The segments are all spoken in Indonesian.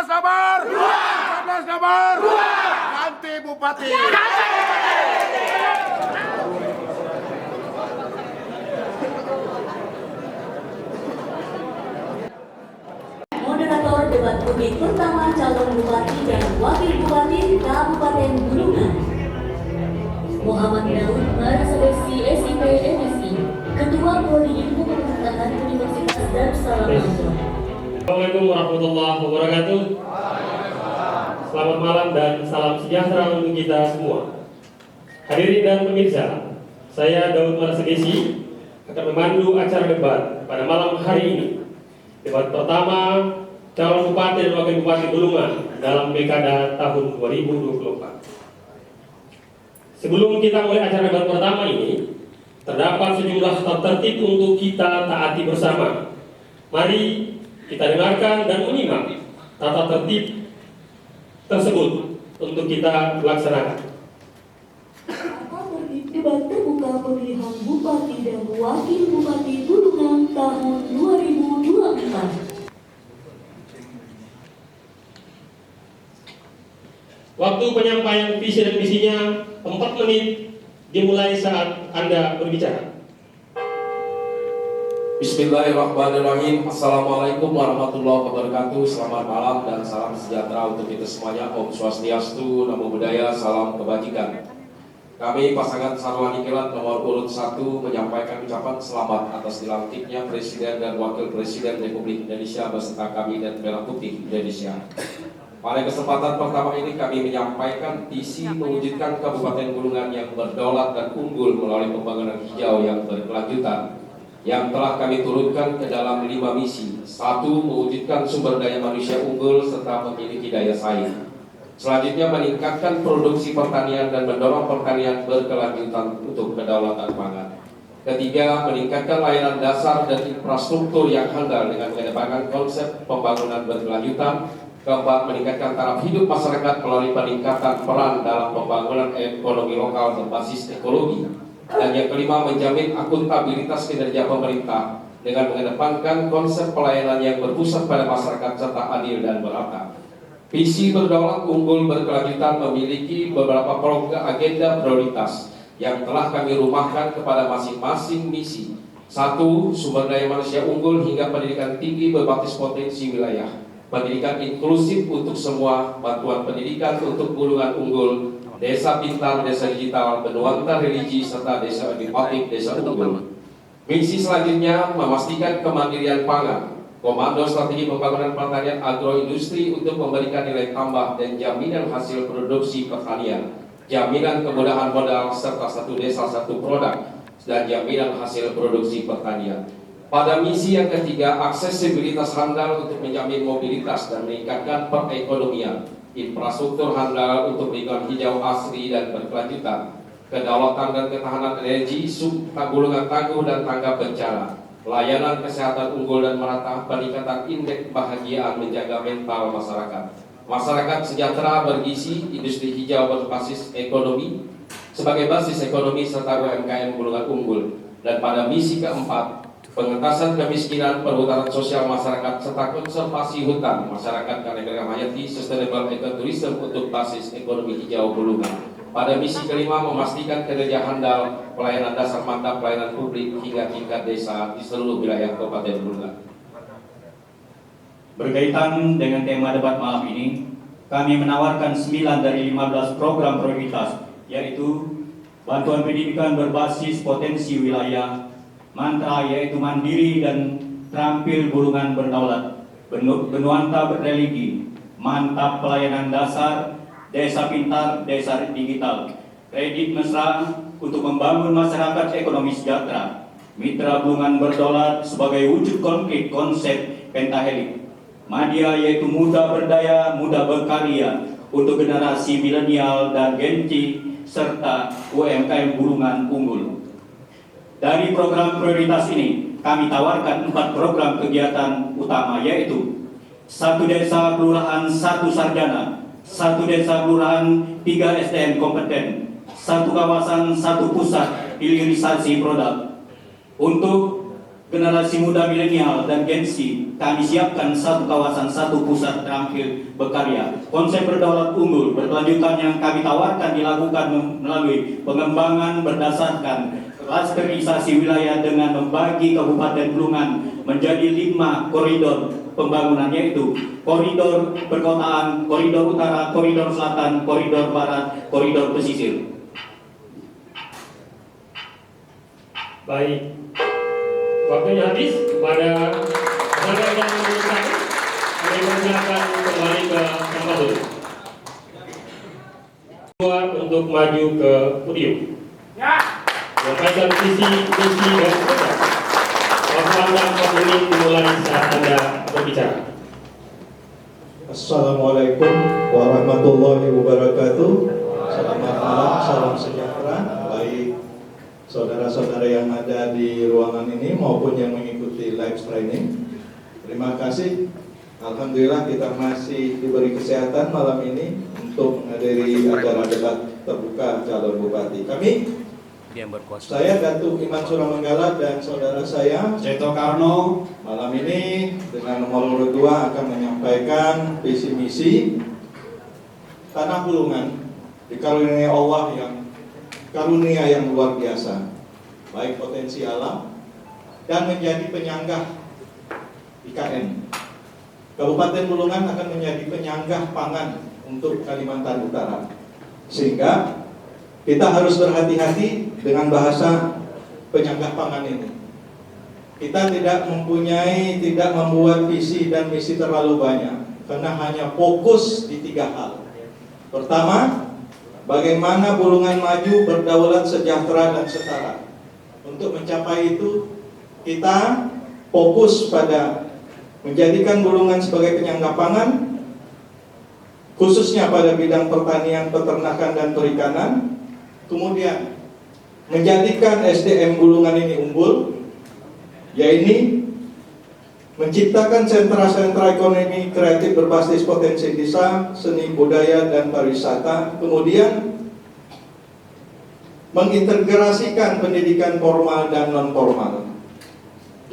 11 nomor 11 nomor ganti bupati. Moderator debat publik pertama calon bupati dan wakil bupati Kabupaten Bulungan, Muhammad Daud Marasabesi SIP MSI, Ketua Prodi Ilmu Pemerintahan Universitas Darussalam Ambon. Assalamualaikum warahmatullahi wabarakatuh. Selamat malam dan salam sejahtera untuk kita semua. Hadirin dan pemirsa, saya Daud Marasabesi akan memandu acara debat pada malam hari ini. Debat pertama calon bupati dan wakil bupati Bulungan dalam pilkada tahun 2024. Sebelum kita mulai acara debat pertama ini, terdapat sejumlah tata tertib untuk kita taati bersama. Mari kita dengarkan dan menyimak tata tertib tersebut untuk kita laksanakan. Tata tertib debat terbuka pemilihan bupati dan wakil bupati Bulungan tahun 2024. Waktu penyampaian visi dan misinya 4 menit dimulai saat Anda berbicara. Bismillahirrahmanirrahim. Assalamualaikum warahmatullahi wabarakatuh. Selamat malam dan salam sejahtera untuk kita semuanya. Om Swastiastu, Namo Buddhaya, salam kebajikan. Kami pasangan Sarwani Kilat nomor urut 1 menyampaikan ucapan selamat atas dilantiknya Presiden dan Wakil Presiden Republik Indonesia beserta Kabinet Merah Putih Indonesia. Pada kesempatan pertama ini kami menyampaikan visi mewujudkan Kabupaten Bulungan yang berdaulat dan unggul melalui pembangunan hijau yang berkelanjutan yang telah kami turunkan ke dalam 5 misi. 1. Mewujudkan sumber daya manusia unggul serta memiliki daya saing. Selanjutnya meningkatkan produksi pertanian dan mendorong pertanian berkelanjutan untuk kedaulatan pangan. Ketiga, meningkatkan layanan dasar dan infrastruktur yang handal dengan mengedepankan konsep pembangunan berkelanjutan. Keempat, meningkatkan taraf hidup masyarakat melalui peningkatan peran dalam pembangunan ekonomi lokal berbasis ekologi. Dan yang kelima, menjamin akuntabilitas kinerja pemerintah dengan mengedepankan konsep pelayanan yang berpusat pada masyarakat serta adil dan merata. Visi berdaulat unggul berkelanjutan memiliki beberapa agenda prioritas yang telah kami rumahkan kepada masing-masing misi. 1. Sumber daya manusia unggul hingga pendidikan tinggi berbasis potensi wilayah. Pendidikan inklusif untuk semua, bantuan pendidikan untuk Bulungan unggul, desa pintar, desa digital, benuanta religi, serta desa edukatif, desa unggul. Misi selanjutnya memastikan kemandirian pangan, komando strategi pembangunan pertanian agroindustri untuk memberikan nilai tambah dan jaminan hasil produksi pertanian, jaminan kemudahan modal serta satu desa satu produk, dan jaminan hasil produksi pertanian. Pada misi yang ketiga, aksesibilitas handal untuk menjamin mobilitas dan meningkatkan perekonomian, infrastruktur handal untuk lingkungan hijau asri dan berkelanjutan, kedaulatan dan ketahanan energi, Bulungan tangguh dan tanggap bencana, layanan kesehatan unggul dan merata, peningkatan indeks kebahagiaan menjaga mental masyarakat, masyarakat sejahtera bergizi, industri hijau berbasis ekonomi sebagai basis ekonomi serta UMKM Bulungan unggul. Dan pada misi keempat, pengentasan kemiskinan, perhutanan sosial masyarakat serta konservasi hutan masyarakat karena hayati sustainable ecotourism untuk basis ekonomi hijau Bulungan. Pada misi kelima, memastikan kinerja handal pelayanan dasar mantap pelayanan publik hingga tingkat desa di seluruh wilayah Kabupaten Bulungan. Berkaitan dengan tema debat malam ini, kami menawarkan 9 dari 15 program prioritas, yaitu bantuan pendidikan berbasis potensi wilayah, mantra yaitu mandiri dan terampil Bulungan berdaulat, benuanta berreligi, mantap pelayanan dasar, desa pintar, desa digital, kredit mesra untuk membangun masyarakat ekonomi sejahtera, mitra Bulungan berdaulat sebagai wujud konkret konsep pentahelik, Madya yaitu muda berdaya, muda berkarya untuk generasi milenial dan Gen Z serta UMKM Bulungan unggul. Dari program prioritas ini, kami tawarkan 4 program kegiatan utama, yaitu 1 desa kelurahan 1 sarjana, 1 desa kelurahan 3 SDM kompeten, 1 kawasan 1 pusat hilirisasi produk. Untuk generasi muda milenial dan Gen Z, kami siapkan satu kawasan, satu pusat terampil berkarya. Konsep berdaulat unggul berkelanjutan yang kami tawarkan dilakukan melalui pengembangan berdasarkan klasterisasi wilayah dengan membagi Kabupaten Bulungan menjadi 5 koridor pembangunan, yaitu koridor perkotaan, koridor utara, koridor selatan, koridor barat, koridor pesisir. Baik, waktunya habis. Kepada tenaga yang meneruskan, kami persilakan kembali ke tempat duduk. Semua untuk maju ke podium. Menyampaikan visi, misi, dan program. Waktu Anda 4 menit dimulai saat Anda berbicara. Assalamualaikum warahmatullahi wabarakatuh. Selamat malam, salam sejahtera. Baik saudara-saudara yang ada di ruangan ini maupun yang mengikuti live streaming. Terima kasih. Alhamdulillah kita masih diberi kesehatan malam ini untuk menghadiri acara debat terbuka calon bupati. Saya Datuk Iman Suramanggala dan saudara saya Ceto Karno malam ini dengan nomor urut 2 akan menyampaikan visi misi Tanah Bulungan dikaruniai Allah yang karunia yang luar biasa, baik potensi alam dan menjadi penyanggah IKN. Kabupaten Bulungan akan menjadi penyanggah pangan untuk Kalimantan Utara, sehingga kita harus berhati-hati dengan bahasa penyanggah pangan ini. Kita tidak membuat visi dan misi terlalu banyak, karena hanya fokus di 3 hal. Pertama, bagaimana Bulungan maju, berdaulat, sejahtera, dan setara. Untuk mencapai itu, kita fokus pada menjadikan Bulungan sebagai penyangga pangan, khususnya pada bidang pertanian, peternakan, dan perikanan. Kemudian, menjadikan SDM Bulungan ini unggul, yaitu menciptakan sentra-sentra ekonomi kreatif berbasis potensi desa, seni budaya, dan pariwisata. Kemudian mengintegrasikan pendidikan formal dan non-formal.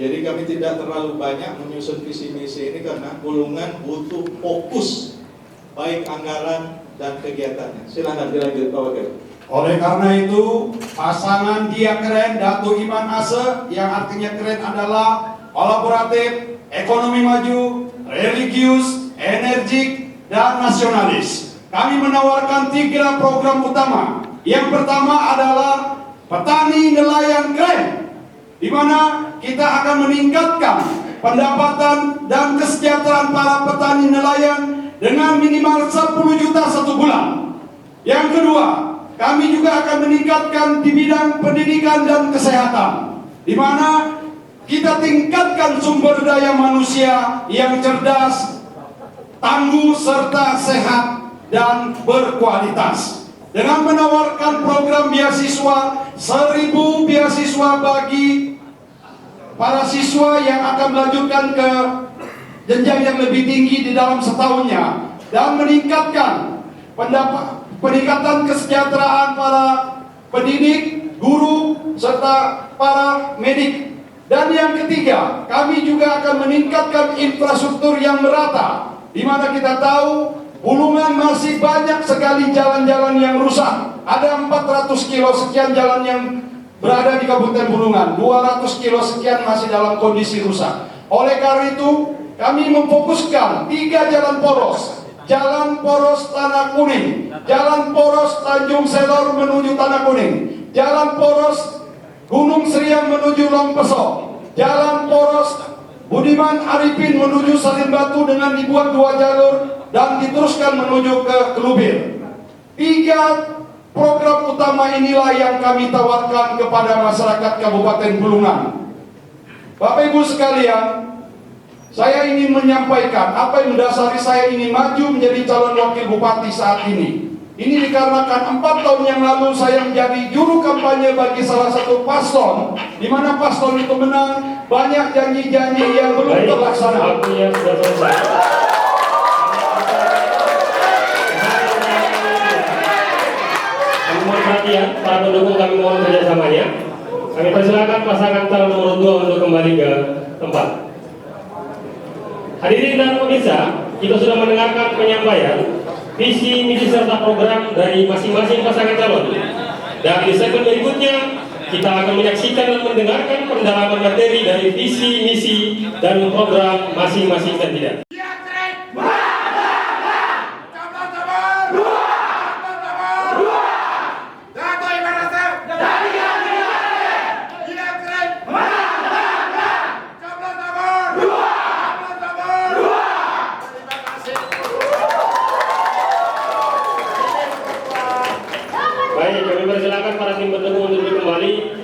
Jadi kami tidak terlalu banyak menyusun visi misi ini karena Bulungan butuh fokus baik anggaran dan kegiatannya. Silakan dilanjut Pak Wakil. Oleh karena itu, pasangan Dia Keren, Datuk Iman Ase, yang artinya keren adalah kolaboratif, ekonomi maju, religius, energik, dan nasionalis. Kami menawarkan 3 program utama. Yang pertama adalah petani nelayan keren, di mana kita akan meningkatkan pendapatan dan kesejahteraan para petani nelayan dengan minimal 10 juta 1 bulan. Yang kedua, kami juga akan meningkatkan di bidang pendidikan dan kesehatan, di mana kita tingkatkan sumber daya manusia yang cerdas, tangguh, serta sehat dan berkualitas. Dengan menawarkan program beasiswa 1000 beasiswa bagi para siswa yang akan melanjutkan ke jenjang yang lebih tinggi di dalam setahunnya, dan meningkatkan peningkatan kesejahteraan para pendidik, guru, serta para medik. Dan yang ketiga, kami juga akan meningkatkan infrastruktur yang merata, di mana kita tahu Bulungan masih banyak sekali jalan-jalan yang rusak. Ada 400 kilo sekian jalan yang berada di Kabupaten Bulungan, 200 kilo sekian masih dalam kondisi rusak. Oleh karena itu, kami memfokuskan 3 jalan poros. Jalan poros Tanah Kuning, jalan poros Tanjung Selor menuju Tanah Kuning, jalan poros Gunung Seriam menuju Longpeso, jalan poros Budiman Arifin menuju Sarimbatu dengan dibuat 2 jalur dan diteruskan menuju ke Kelubir. 3 program utama inilah yang kami tawarkan kepada masyarakat Kabupaten Bulungan. Bapak Ibu sekalian, saya ingin menyampaikan apa yang mendasari saya ingin maju menjadi calon wakil bupati saat ini. Ini dikarenakan 4 tahun yang lalu saya menjadi juru kampanye bagi salah satu paslon, di mana paslon itu menang, banyak janji-janji yang belum terlaksana. Waktunya sudah selesai. Kami mohon perhatian, para pendukung kami mohon kerjasamanya. Kami persilakan pasangan calon nomor 2 untuk kembali ke tempat. Hadirin dan pemirsa, kita sudah mendengarkan penyampaian visi, misi serta program dari masing-masing pasangan calon. Dan di segmen berikutnya kita akan menyaksikan dan mendengarkan pendalaman materi dari visi, misi, dan program masing-masing kandidat. Baik, kami persilakan para tim pendukung untuk kembali.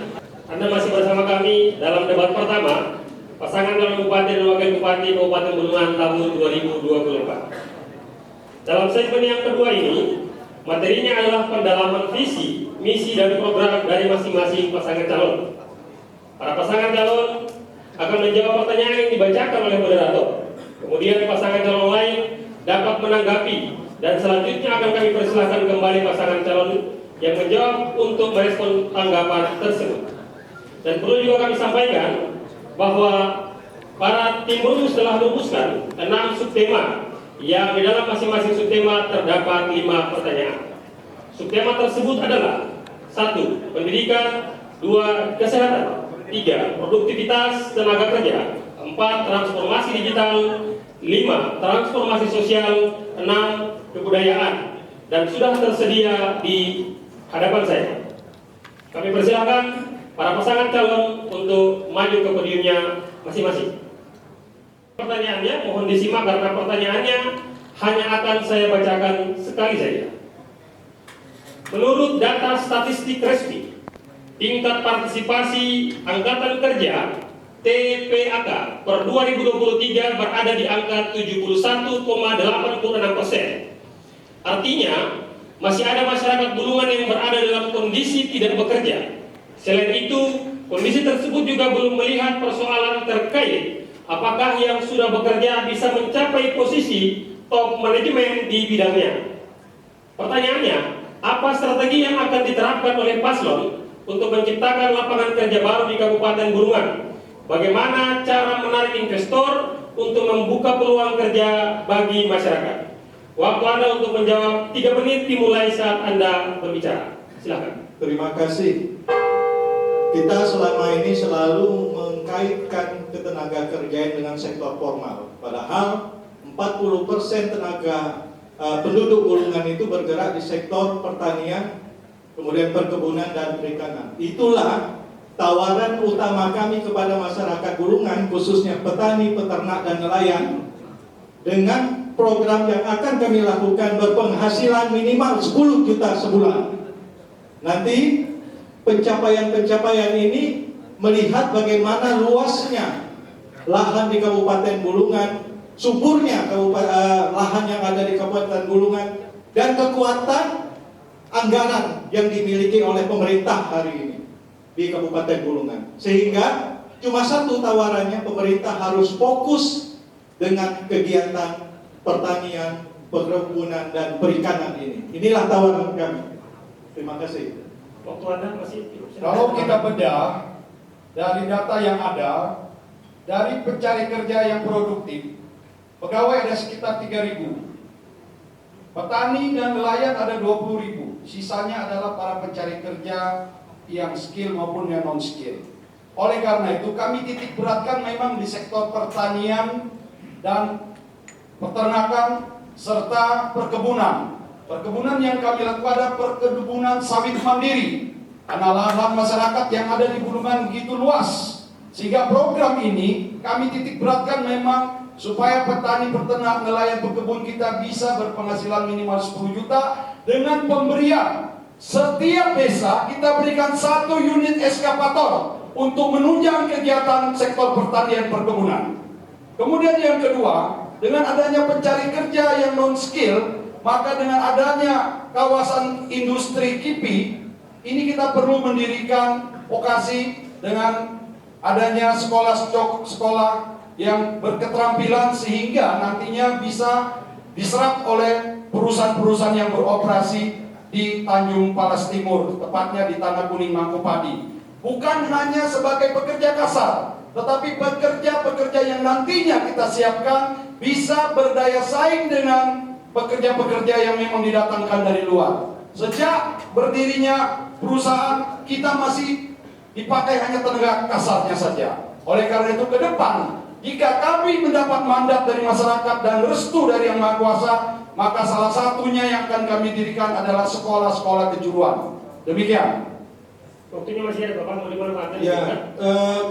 Anda masih bersama kami dalam debat pertama pasangan calon bupati dan wakil bupati Kabupaten Bulungan tahun 2024. Dalam segmen yang kedua ini, materinya adalah pendalaman visi, misi, dan program dari masing-masing pasangan calon. Para pasangan calon akan menjawab pertanyaan yang dibacakan oleh moderator. Kemudian pasangan calon lain dapat menanggapi, dan selanjutnya akan kami persilahkan kembali pasangan calon yang menjawab untuk merespon tanggapan tersebut. Dan perlu juga kami sampaikan bahwa para tim rumus telah merumuskan 6 subtema yang di dalam masing-masing subtema terdapat 5 pertanyaan. Subtema tersebut adalah 1. Pendidikan, 2. Kesehatan, 3. Produktivitas tenaga kerja, 4. Transformasi digital, 5. Transformasi sosial, 6. Kebudayaan, dan sudah tersedia di hadapan saya. Kami persilakan para pasangan calon untuk maju ke podiumnya masing-masing. Pertanyaannya mohon disimak karena pertanyaannya hanya akan saya bacakan sekali saja. Menurut data statistik resmi, tingkat partisipasi Angkatan Kerja TPAK per 2023 berada di angka 71,86%. Artinya, masih ada masyarakat Bulungan yang berada dalam kondisi tidak bekerja. Selain itu, kondisi tersebut juga belum melihat persoalan terkait apakah yang sudah bekerja bisa mencapai posisi top manajemen di bidangnya. Pertanyaannya, apa strategi yang akan diterapkan oleh paslon untuk menciptakan lapangan kerja baru di Kabupaten Bulungan? Bagaimana cara menarik investor untuk membuka peluang kerja bagi masyarakat? Waktu Anda untuk menjawab 3 menit dimulai saat Anda berbicara. Silakan. Terima kasih. Kita selama ini selalu mengkaitkan ketenaga kerjaan dengan sektor formal. Padahal 40% tenaga penduduk Bulungan itu bergerak di sektor pertanian, kemudian perkebunan dan perikanan. Itulah tawaran utama kami kepada masyarakat Bulungan, khususnya petani, peternak, dan nelayan, dengan program yang akan kami lakukan berpenghasilan minimal 10 juta sebulan. Nanti pencapaian-pencapaian ini melihat bagaimana luasnya lahan di Kabupaten Bulungan, suburnya lahan yang ada di Kabupaten Bulungan, dan kekuatan anggaran yang dimiliki oleh pemerintah hari ini di Kabupaten Bulungan. Sehingga cuma satu tawarannya, pemerintah harus fokus dengan kegiatan pertanian, perkebunan, dan perikanan ini. Inilah tawaran kami. Terima kasih. Waktu Anda masih. Kalau kita bedah dari data yang ada, dari pencari kerja yang produktif, pegawai ada sekitar 3.000, petani dan nelayan ada 20.000, sisanya adalah para pencari kerja yang skill maupun yang non skill. Oleh karena itu kami titik beratkan memang di sektor pertanian dan peternakan serta perkebunan. Perkebunan yang kami lakukan adalah perkebunan sawit mandiri, karena lahan masyarakat yang ada di Bulungan begitu luas, sehingga program ini kami titik beratkan memang supaya petani, peternak, nelayan, pekebun kita bisa berpenghasilan minimal 10 juta dengan pemberian setiap desa kita berikan 1 unit eskavator untuk menunjang kegiatan sektor pertanian perkebunan. Kemudian yang kedua, dengan adanya pencari kerja yang non skill, maka dengan adanya kawasan industri KIPI ini kita perlu mendirikan vokasi dengan adanya sekolah yang berketerampilan sehingga nantinya bisa diserap oleh perusahaan-perusahaan yang beroperasi di Tanjung Palas Timur, tepatnya di Tanah Kuning Mangkopadi. bukan hanya sebagai pekerja kasar, tetapi pekerja-pekerja yang nantinya kita siapkan bisa berdaya saing dengan pekerja-pekerja yang memang didatangkan dari luar. Sejak berdirinya perusahaan, kita masih dipakai hanya tenaga kasarnya saja. Oleh karena itu ke depan, jika kami mendapat mandat dari masyarakat dan restu dari Yang Maha Kuasa, maka salah satunya yang akan kami dirikan adalah sekolah-sekolah kejuruan. Demikian. Waktunya masih ada, Bapak, mau dimanfaatkan? Ya,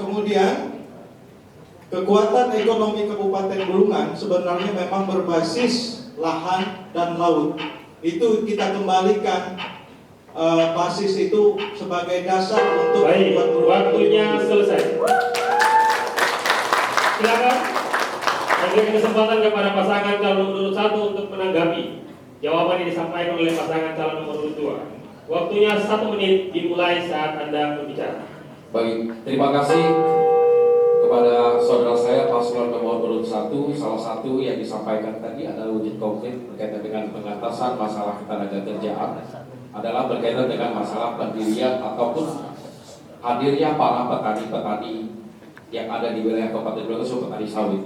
kemudian kekuatan ekonomi Kabupaten Bulungan sebenarnya memang berbasis lahan dan laut. Itu kita kembalikan basis itu sebagai dasar untuk Baik, membuat Bulungan waktunya lebih selesai. Silakan. Berikan kesempatan kepada pasangan calon nomor urut 1 untuk menanggapi jawaban yang disampaikan oleh pasangan calon nomor urut 2. Waktunya 1 menit dimulai saat Anda berbicara. Baik, terima kasih kepada saudara saya paslon nomor urut 1. Salah satu yang disampaikan tadi adalah wujud konkret berkaitan dengan pengatasan masalah ketenaga kerjaan, adalah berkaitan dengan masalah pendirian ataupun hadirnya para petani-petani yang ada di wilayah Kabupaten Bulungan, khususnya petani sawit.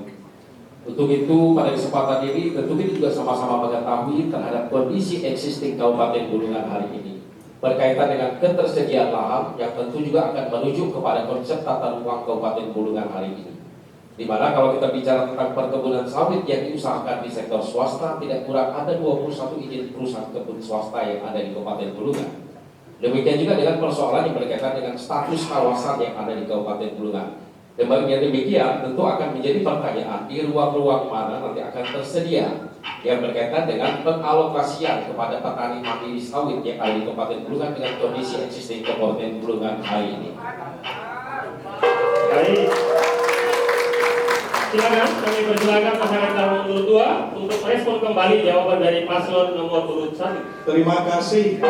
Untuk itu pada kesempatan ini tentu kita juga sama-sama mengetahui terhadap kondisi existing Kabupaten Bulungan hari ini berkaitan dengan ketersediaan lahan yang tentu juga akan menuju kepada konsep tata ruang Kabupaten Bulungan hari ini. Di mana kalau kita bicara tentang perkebunan sawit yang diusahakan di sektor swasta, tidak kurang ada 21 izin perusahaan kebun swasta yang ada di Kabupaten Bulungan. Demikian juga dengan persoalan yang berkaitan dengan status kawasan yang ada di Kabupaten Bulungan. Demikian tentu akan menjadi pertanyaan di ruang-ruang mana nanti akan tersedia yang berkaitan dengan pengalokasian kepada petani mandiri sawit yang ada di Kabupaten Bulungan dengan kondisi existing Kabupaten Bulungan hari ini. Baik. Silakan kami persilakan pasangan calon nomor 2 untuk respon kembali jawaban dari paslon nomor urut 1. Terima kasih.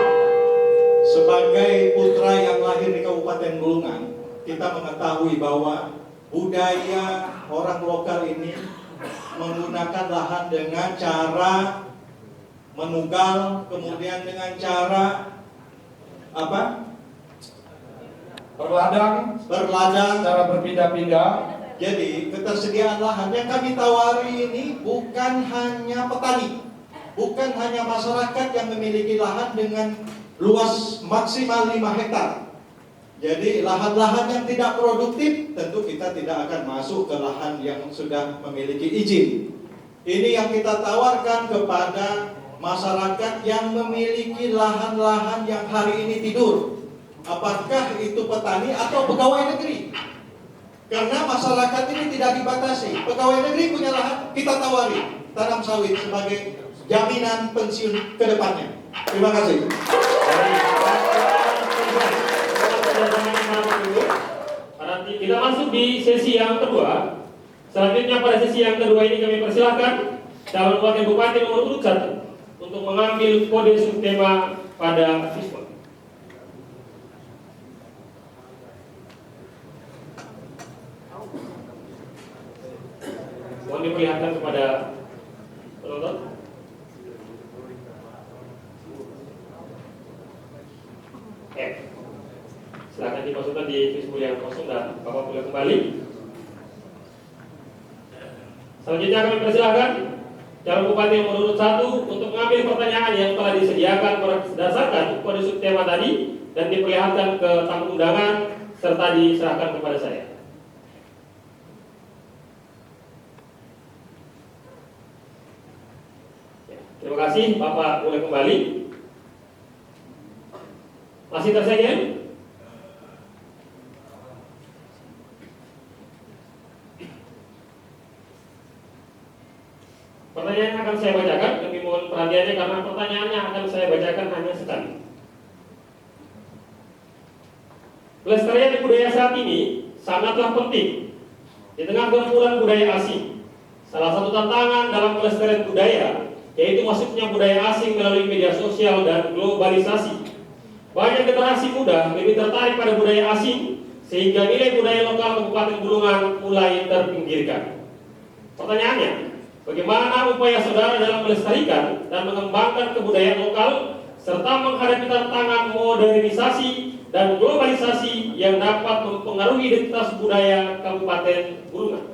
Sebagai putra yang lahir di Kabupaten Bulungan, kita mengetahui bahwa budaya orang lokal ini menggunakan lahan dengan cara menugal, kemudian dengan cara Berladang secara berpindah-pindah. Jadi ketersediaan lahan yang kami tawari ini bukan hanya petani, bukan hanya masyarakat yang memiliki lahan dengan luas maksimal 5 hektar. Jadi lahan-lahan yang tidak produktif tentu kita tidak akan masuk ke lahan yang sudah memiliki izin. Ini yang kita tawarkan kepada masyarakat yang memiliki lahan-lahan yang hari ini tidur. Apakah itu petani atau pegawai negeri? Karena masyarakat ini tidak dibatasi. Pegawai negeri punya lahan, kita tawari tanam sawit sebagai jaminan pensiun ke depannya. Terima kasih. Nanti kita masuk di sesi yang kedua. Selanjutnya pada sesi yang kedua ini kami persilahkan calon wakil bupati nomor urut 1 untuk mengambil kode subtema pada siswa. Mohon diperlihatkan kepada penonton. Silakan dimasukkan di Facebook yang kosong dan Bapak boleh kembali. Selanjutnya kami persilahkan calon bupati nomor urut 1 untuk mengambil pertanyaan yang telah disediakan berdasarkan kode subtema tadi dan diperlihatkan ke tamu undangan serta diserahkan kepada saya. Terima kasih, Bapak boleh kembali. Masih tersedia? Pertanyaan yang akan saya bacakan, kami mohon perhatiannya karena pertanyaannya akan saya bacakan hanya sekali. Pelestarian budaya saat ini sangatlah penting di tengah gempuran budaya asing. Salah satu tantangan dalam pelestarian budaya yaitu masuknya budaya asing melalui media sosial dan globalisasi. Banyak generasi muda lebih tertarik pada budaya asing sehingga nilai budaya lokal Kabupaten Bulungan mulai terpinggirkan. Pertanyaannya, bagaimana upaya saudara dalam melestarikan dan mengembangkan kebudayaan lokal serta menghadapi tantangan modernisasi dan globalisasi yang dapat mempengaruhi identitas budaya Kabupaten Bulungan.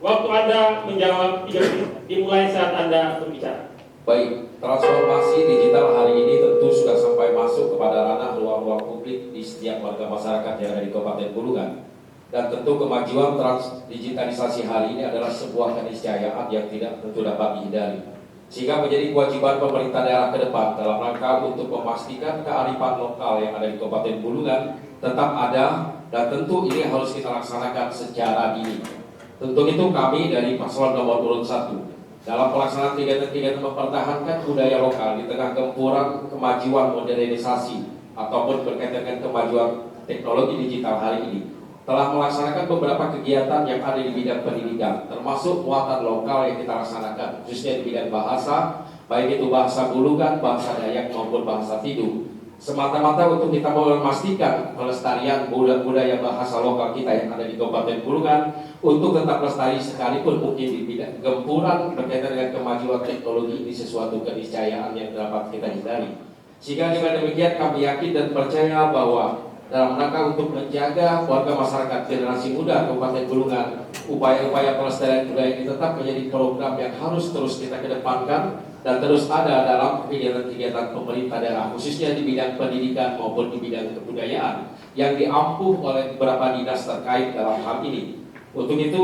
Waktu Anda menjawab 3 menit dimulai saat Anda berbicara. Baik, transformasi digital hari ini tentu sudah sampai masuk kepada ranah ruang-ruang publik di setiap warga masyarakat yang ada di Kabupaten Bulungan. Dan tentu kemajuan digitalisasi hari ini adalah sebuah keniscayaan yang tidak tentu dapat dihindari. Sehingga menjadi kewajiban pemerintah daerah ke depan dalam rangka untuk memastikan kearifan lokal yang ada di Kabupaten Bulungan tetap ada, dan tentu ini harus kita laksanakan secara dini. Untuk itu kami dari paslon nomor urut 1 dalam pelaksanaan kegiatan-kegiatan mempertahankan budaya lokal di tengah gempuran kemajuan modernisasi ataupun berkaitan dengan kemajuan teknologi digital hari ini, telah melaksanakan beberapa kegiatan yang ada di bidang pendidikan, termasuk muatan lokal yang kita laksanakan, khususnya di bidang bahasa, baik itu bahasa Bulungan, bahasa Dayak maupun bahasa Tidung. Semata-mata untuk kita memastikan pelestarian budaya bahasa lokal kita yang ada di Kabupaten Bulungan untuk tetap lestari, sekalipun mungkin di bidang gempuran berkaitan dengan kemajuan teknologi ini sesuatu keniscayaan yang dapat kita hindari. Sehingga dengan demikian kami yakin dan percaya bahwa dalam rangka untuk menjaga warga masyarakat generasi muda Kabupaten Bulungan, upaya-upaya pelestarian budaya ini tetap menjadi program yang harus terus kita kedepankan dan terus ada dalam kegiatan-kegiatan pemerintah daerah, khususnya di bidang pendidikan maupun di bidang kebudayaan yang diampuh oleh beberapa dinas terkait dalam hal ini. Untuk itu,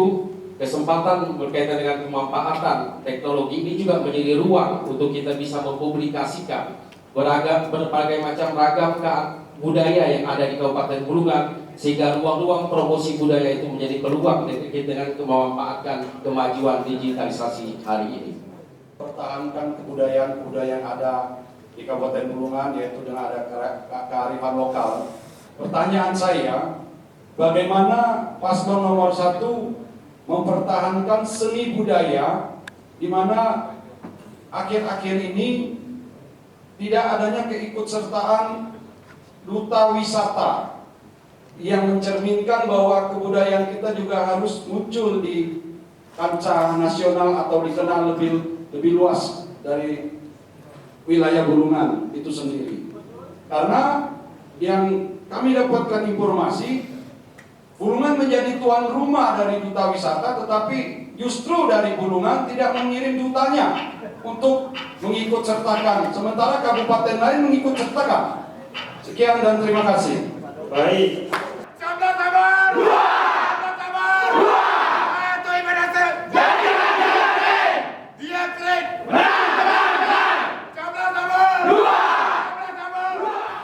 kesempatan berkaitan dengan pemanfaatan teknologi ini juga menjadi ruang untuk kita bisa mempublikasikan berbagai macam ragam budaya yang ada di Kabupaten Bulungan, sehingga ruang-ruang promosi budaya itu menjadi peluang dengan memanfaatkan kemajuan digitalisasi hari ini. Pertahankan kebudayaan-kebudayaan yang ada di Kabupaten Bulungan, yaitu dengan ada kearifan lokal. Pertanyaan saya, bagaimana paslon nomor 1 mempertahankan seni budaya di mana akhir-akhir ini tidak adanya keikutsertaan duta wisata yang mencerminkan bahwa kebudayaan kita juga harus muncul di kancah nasional atau dikenal lebih luas dari wilayah Bulungan itu sendiri. Karena yang kami dapatkan informasi, Bulungan menjadi tuan rumah dari duta wisata, tetapi justru dari Bulungan tidak mengirim dutanya untuk mengikut sertakan, sementara kabupaten lain mengikut sertakan. Sekian dan terima kasih. Baik.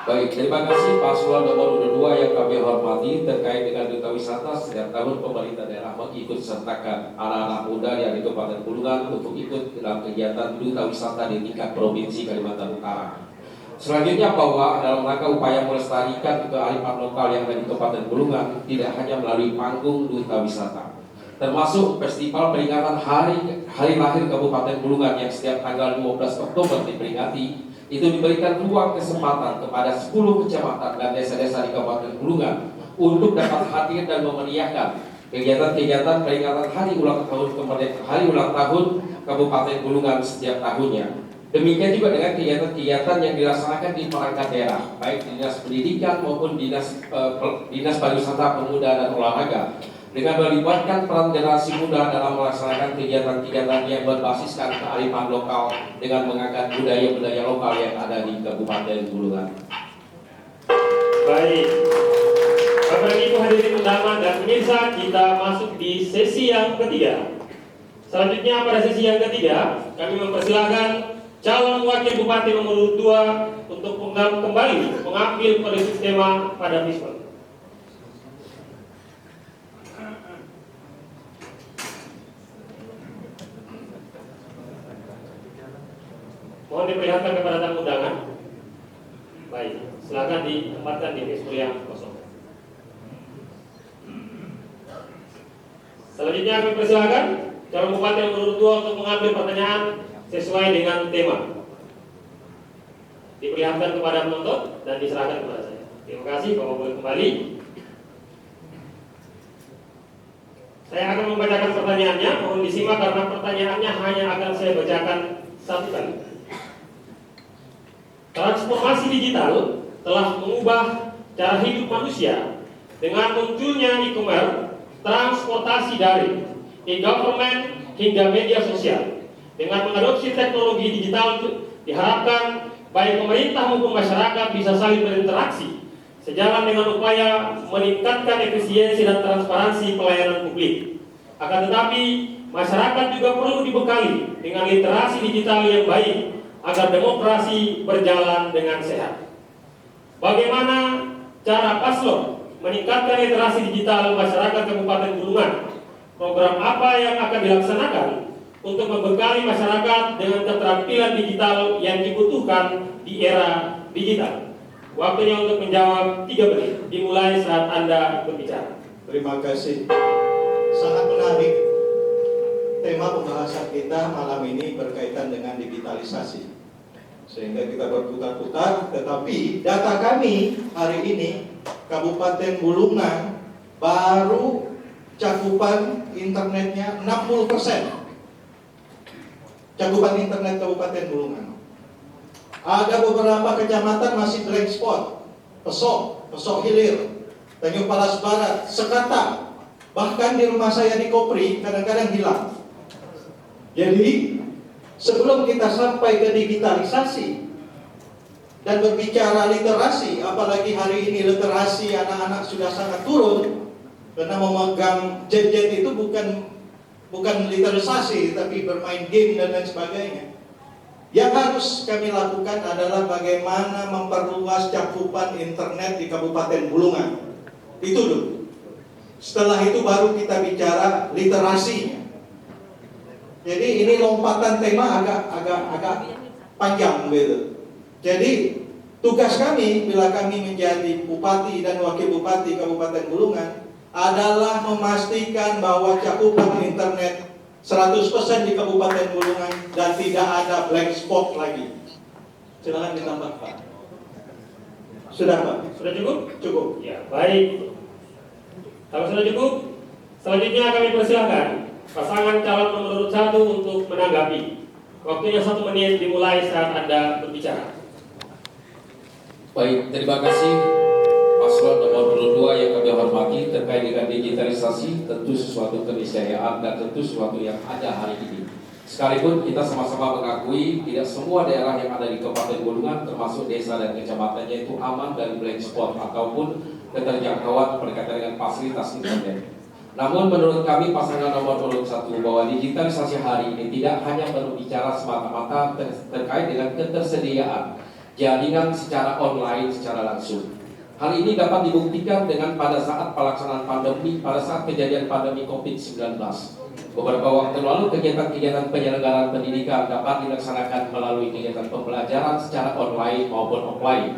Baik, terima kasih paslon nomor 2 yang kami hormati terkait dengan duta wisata. Setiap tahun pemerintah daerah mengikut sertakan anak-anak muda yang di Kabupaten Bulungan untuk ikut dalam kegiatan duta wisata di tingkat provinsi Kalimantan Utara. Selanjutnya bahwa dalam rangka upaya melestarikan kearifan lokal yang ada di Kabupaten Bulungan tidak hanya melalui panggung duta wisata, termasuk festival peringatan hari lahir Kabupaten Bulungan yang setiap tanggal 15 Oktober diperingati, itu diberikan ruang kesempatan kepada 10 kecamatan dan desa-desa di Kabupaten Bulungan untuk dapat hadir dan memeriahkan kegiatan-kegiatan peringatan hari ulang tahun Kabupaten Bulungan setiap tahunnya. Demikian juga dengan kegiatan-kegiatan yang dilaksanakan di perangkat daerah, baik dinas pendidikan maupun dinas pariwisata, pemuda dan olahraga, dengan melibatkan peran generasi muda dalam melaksanakan kegiatan-kegiatan yang berbasiskan kearifan lokal dengan mengangkat budaya-budaya lokal yang ada di Kabupaten Bulungan. Baik. Bapak Ibu hadirin undangan dan pemirsa, kita masuk di sesi yang ketiga. Selanjutnya pada sesi yang ketiga, kami mempersilahkan calon wakil bupati nomor 2 untuk kembali mengambil posisi tema pada visual. Mohon diperlihatkan kepada tamu undangan. Baik, silakan ditempatkan di visual yang kosong. Selanjutnya kami persilakan calon bupati nomor 2 untuk mengambil pertanyaan sesuai dengan tema. Diperlihatkan kepada penonton dan diserahkan kepada saya. Terima kasih, Bapak boleh kembali. Saya akan membacakan pertanyaannya, mohon disimak karena pertanyaannya hanya akan saya bacakan satu kali. Transformasi digital telah mengubah cara hidup manusia dengan munculnya e-commerce, transportasi daring, e-government hingga media sosial. Dengan mengadopsi teknologi digital diharapkan baik pemerintah maupun masyarakat bisa saling berinteraksi sejalan dengan upaya meningkatkan efisiensi dan transparansi pelayanan publik. Akan tetapi, masyarakat juga perlu dibekali dengan literasi digital yang baik agar demokrasi berjalan dengan sehat. Bagaimana cara paslon meningkatkan literasi digital masyarakat Kabupaten Bulungan? Program apa yang akan dilaksanakan untuk membekali masyarakat dengan keterampilan digital yang dibutuhkan di era digital? Waktunya untuk menjawab 3 menit, dimulai saat Anda berbicara. Terima kasih. Sangat menarik. Tema pembahasan kita malam ini berkaitan dengan digitalisasi. Sehingga kita berputar-putar, tetapi data kami hari ini Kabupaten Bulungan baru cakupan internetnya 60%. Cakupan internet Kabupaten Bulungan. Ada beberapa kecamatan masih blank spot. Pesok Hilir, Tanjung Palas Barat, Sekata. Bahkan di rumah saya di Kopri kadang-kadang hilang. Jadi sebelum kita sampai ke digitalisasi dan berbicara literasi, apalagi hari ini literasi anak-anak sudah sangat turun karena memegang gadget itu bukan literasi tapi bermain game dan lain sebagainya. Yang harus kami lakukan adalah bagaimana memperluas cakupan internet di Kabupaten Bulungan. Itu dulu. Setelah itu baru kita bicara literasinya. Jadi ini lompatan tema agak panjang gitu. Jadi tugas kami bila kami menjadi bupati dan wakil bupati Kabupaten Bulungan adalah memastikan bahwa cakupan internet 100% di Kabupaten Bulungan dan tidak ada black spot lagi. Silakan ditambah Pak. Sudah Pak? Sudah cukup? Cukup. Ya, baik. Kalau sudah cukup, selanjutnya kami persilahkan pasangan calon nomor urut 1 untuk menanggapi. Waktunya 1 menit dimulai saat Anda berbicara. Baik, terima kasih paslon nomor 2 yang kami hormati. Terkait dengan digitalisasi, tentu sesuatu keniscayaan dan tentu sesuatu yang ada hari ini. Sekalipun kita sama-sama mengakui tidak semua daerah yang ada di Kabupaten Bulungan termasuk desa dan kecamatannya itu aman dari blank spot ataupun keterjangkauan berkaitan dengan fasilitas internet. Namun menurut kami pasangan nomor urut 1 bahwa digitalisasi hari ini tidak hanya berbicara semata-mata terkait dengan ketersediaan jaringan secara online secara langsung. Hal ini dapat dibuktikan dengan pada saat pelaksanaan pandemi, pada saat kejadian pandemi COVID-19. Beberapa waktu lalu kegiatan-kegiatan penyelenggaraan pendidikan dapat dilaksanakan melalui kegiatan pembelajaran secara online maupun offline.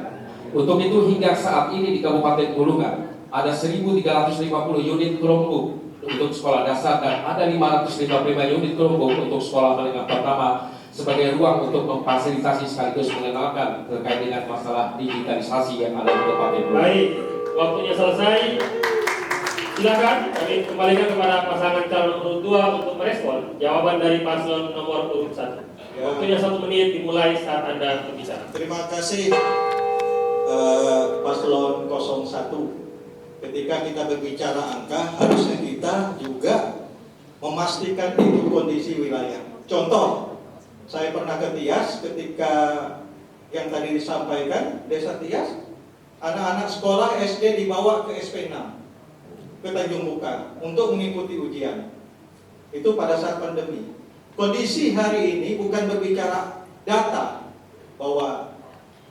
Untuk itu hingga saat ini di Kabupaten Bulungan ada 1.350 unit Chromebook untuk sekolah dasar dan ada 555 unit Chromebook untuk sekolah menengah pertama sebagai ruang untuk memfasilitasi sekaligus mengenalkan terkait dengan masalah digitalisasi yang ada di Kabupaten Bulungan. Baik, waktunya selesai. Silakan kami kembalikan kepada pasangan calon urut 2 untuk merespon jawaban dari paslon nomor urut 1. Waktunya 1 menit dimulai saat Anda berbicara. Terima kasih paslon 01. Ketika kita berbicara angka, harusnya kita juga memastikan itu kondisi wilayah. Contoh, saya pernah ke Tias ketika yang tadi disampaikan, Desa Tias, anak-anak sekolah SD dibawa ke SP6, ke Tanjung Bukar untuk mengikuti ujian. Itu pada saat pandemi. Kondisi hari ini bukan berbicara data, bahwa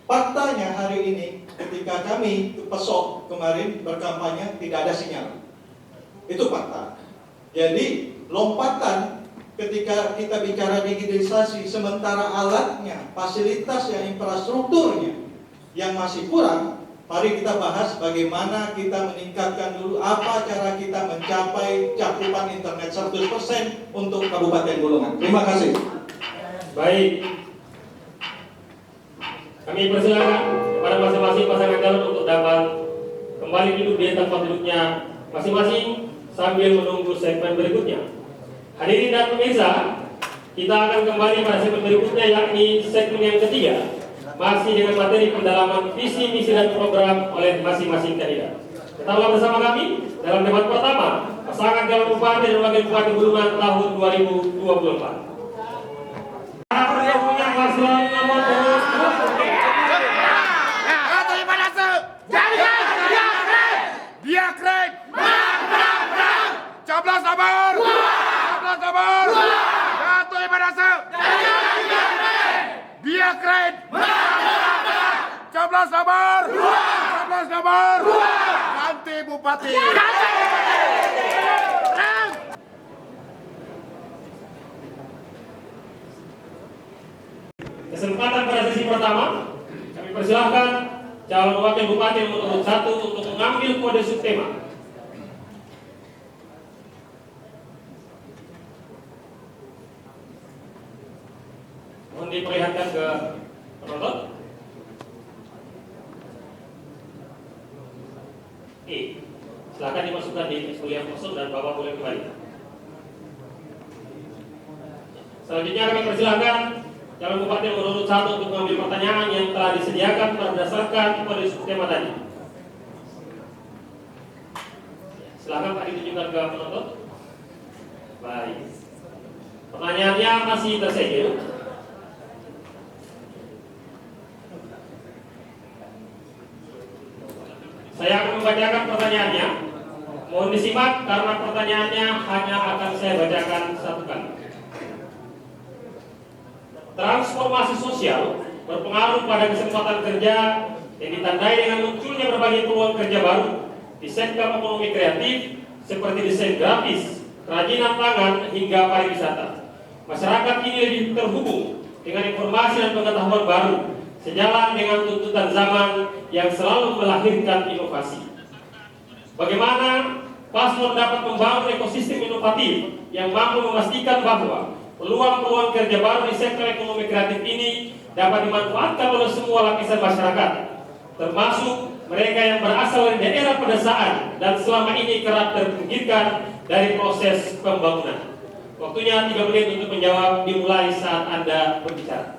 faktanya hari ini ketika kami ke Pesok kemarin berkampanye tidak ada sinyal. Itu fakta. Jadi lompatan ketika kita bicara digitalisasi sementara alatnya, fasilitasnya, infrastrukturnya yang masih kurang, mari kita bahas bagaimana kita meningkatkan dulu apa cara kita mencapai cakupan internet 100% untuk Kabupaten Bulungan. Terima kasih. Baik. Kami persilakan kepada masing-masing pasangan calon untuk dapat kembali duduk di tempat duduknya masing-masing sambil menunggu segmen berikutnya. Hadirin dan pemirsa, kita akan kembali pada segmen berikutnya yakni segmen yang ketiga, masih dengan materi pendalaman visi, misi, dan program oleh masing-masing kandidat. Tetaplah bersama kami dalam debat pertama pasangan calon bupati dan wakil bupati Bulungan tahun 2024. Paslon nomor 2. Dia keren. Coblos nomor. Coblos nomor. Ratu Imanase. Dia keren. Coblos nomor. Coblos nomor. Ganti bupati. Kesempatan pada sesi pertama, kami persilahkan calon wakil bupati nomor urut 1 untuk mengambil kode subtema. Mohon diperlihatkan ke penonton. Silakan dimasukkan di kuliah kosong dan Bapak boleh kembali. Selanjutnya kami persilahkan calon bupati nomor urut 1 untuk mengambil pertanyaan yang telah disediakan berdasarkan kode subtema tadi. Silakan Pak ditunjukkan ke penonton. Baik. Pertanyaannya masih tersegel. Saya akan membacakan pertanyaannya. Mohon disimak karena pertanyaannya hanya akan saya bacakan satu kali. Transformasi sosial berpengaruh pada kesempatan kerja yang ditandai dengan munculnya berbagai peluang kerja baru di sektor ekonomi kreatif seperti desain grafis, kerajinan tangan, hingga pariwisata. Masyarakat kini lebih terhubung dengan informasi dan pengetahuan baru sejalan dengan tuntutan zaman yang selalu melahirkan inovasi. Bagaimana paslon dapat membangun ekosistem inovatif yang mampu memastikan bahwa peluang-peluang kerja baru di sektor ekonomi kreatif ini dapat dimanfaatkan oleh semua lapisan masyarakat, termasuk mereka yang berasal dari daerah pedesaan dan selama ini kerap terpinggirkan dari proses pembangunan. Waktunya 3 menit untuk menjawab, dimulai saat Anda berbicara.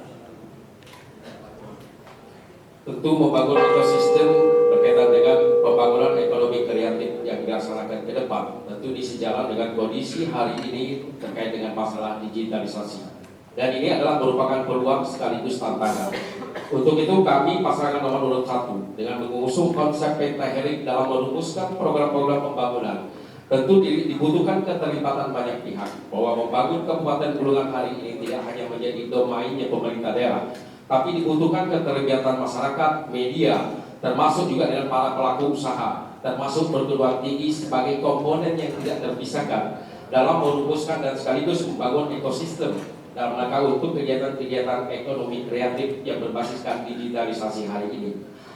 Tentu membangun ekosistem berkaitan dengan pembangunan ekonomi kreatif yang dilaksanakan ke depan tentu disejalan dengan kondisi hari ini terkait dengan masalah digitalisasi, dan ini adalah merupakan peluang sekaligus tantangan. Untuk itu kami pasangan nomor urut 1 dengan mengusung konsep pentahelik dalam merumuskan program-program pembangunan. Tentu dibutuhkan keterlibatan banyak pihak, bahwa membangun Kabupaten Bulungan hari ini tidak hanya menjadi domainnya pemerintah daerah, tapi dibutuhkan keterlibatan masyarakat, media, termasuk juga dengan para pelaku usaha, termasuk perguruan tinggi sebagai komponen yang tidak terpisahkan dalam merumuskan dan sekaligus membangun ekosistem dalam rangka untuk kegiatan-kegiatan ekonomi kreatif yang berbasiskan digitalisasi hari ini.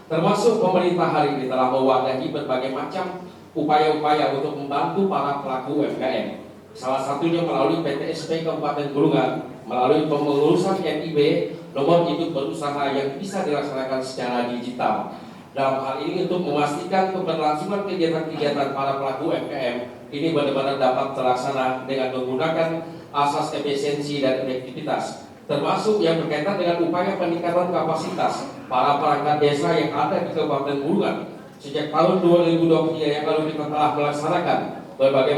Termasuk pemerintah hari ini telah mewadahi berbagai macam upaya-upaya untuk membantu para pelaku UMKM. Salah satunya melalui PTSP Kabupaten Bulungan, melalui pengurusan NIB, nomor induk berusaha yang bisa dilaksanakan secara digital. Dalam hal ini untuk memastikan keberlangsungan kegiatan-kegiatan para pelaku UMKM ini benar-benar dapat terlaksana dengan menggunakan asas efisiensi dan efektivitas, termasuk yang berkaitan dengan upaya peningkatan kapasitas para perangkat desa yang ada di Kabupaten Bulungan. Sejak tahun 2023 yang lalu kita telah melaksanakan berbagai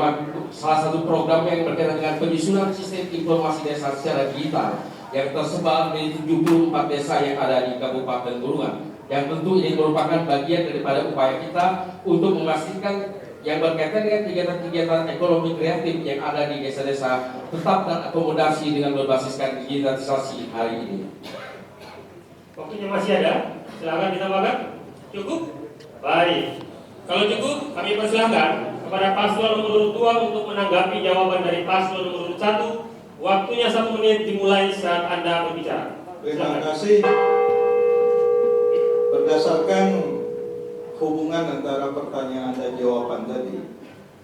salah satu program yang berkaitan dengan penyusunan sistem informasi desa secara digital yang tersebar di 74 desa yang ada di Kabupaten Bulungan. Yang tentu ini merupakan bagian daripada upaya kita untuk memastikan yang berkaitan dengan kegiatan-kegiatan ekonomi kreatif yang ada di desa-desa tetap terakomodasi dengan berbasiskan digitalisasi hari ini. Waktunya masih ada, silakan ditambahkan. Cukup? Baik. Kalau cukup, kami persilahkan kepada paslon nomor urut 2 untuk menanggapi jawaban dari paslon nomor urut 1. Waktunya 1 menit dimulai saat Anda berbicara. Terima kasih. Berdasarkan hubungan antara pertanyaan dan jawaban tadi,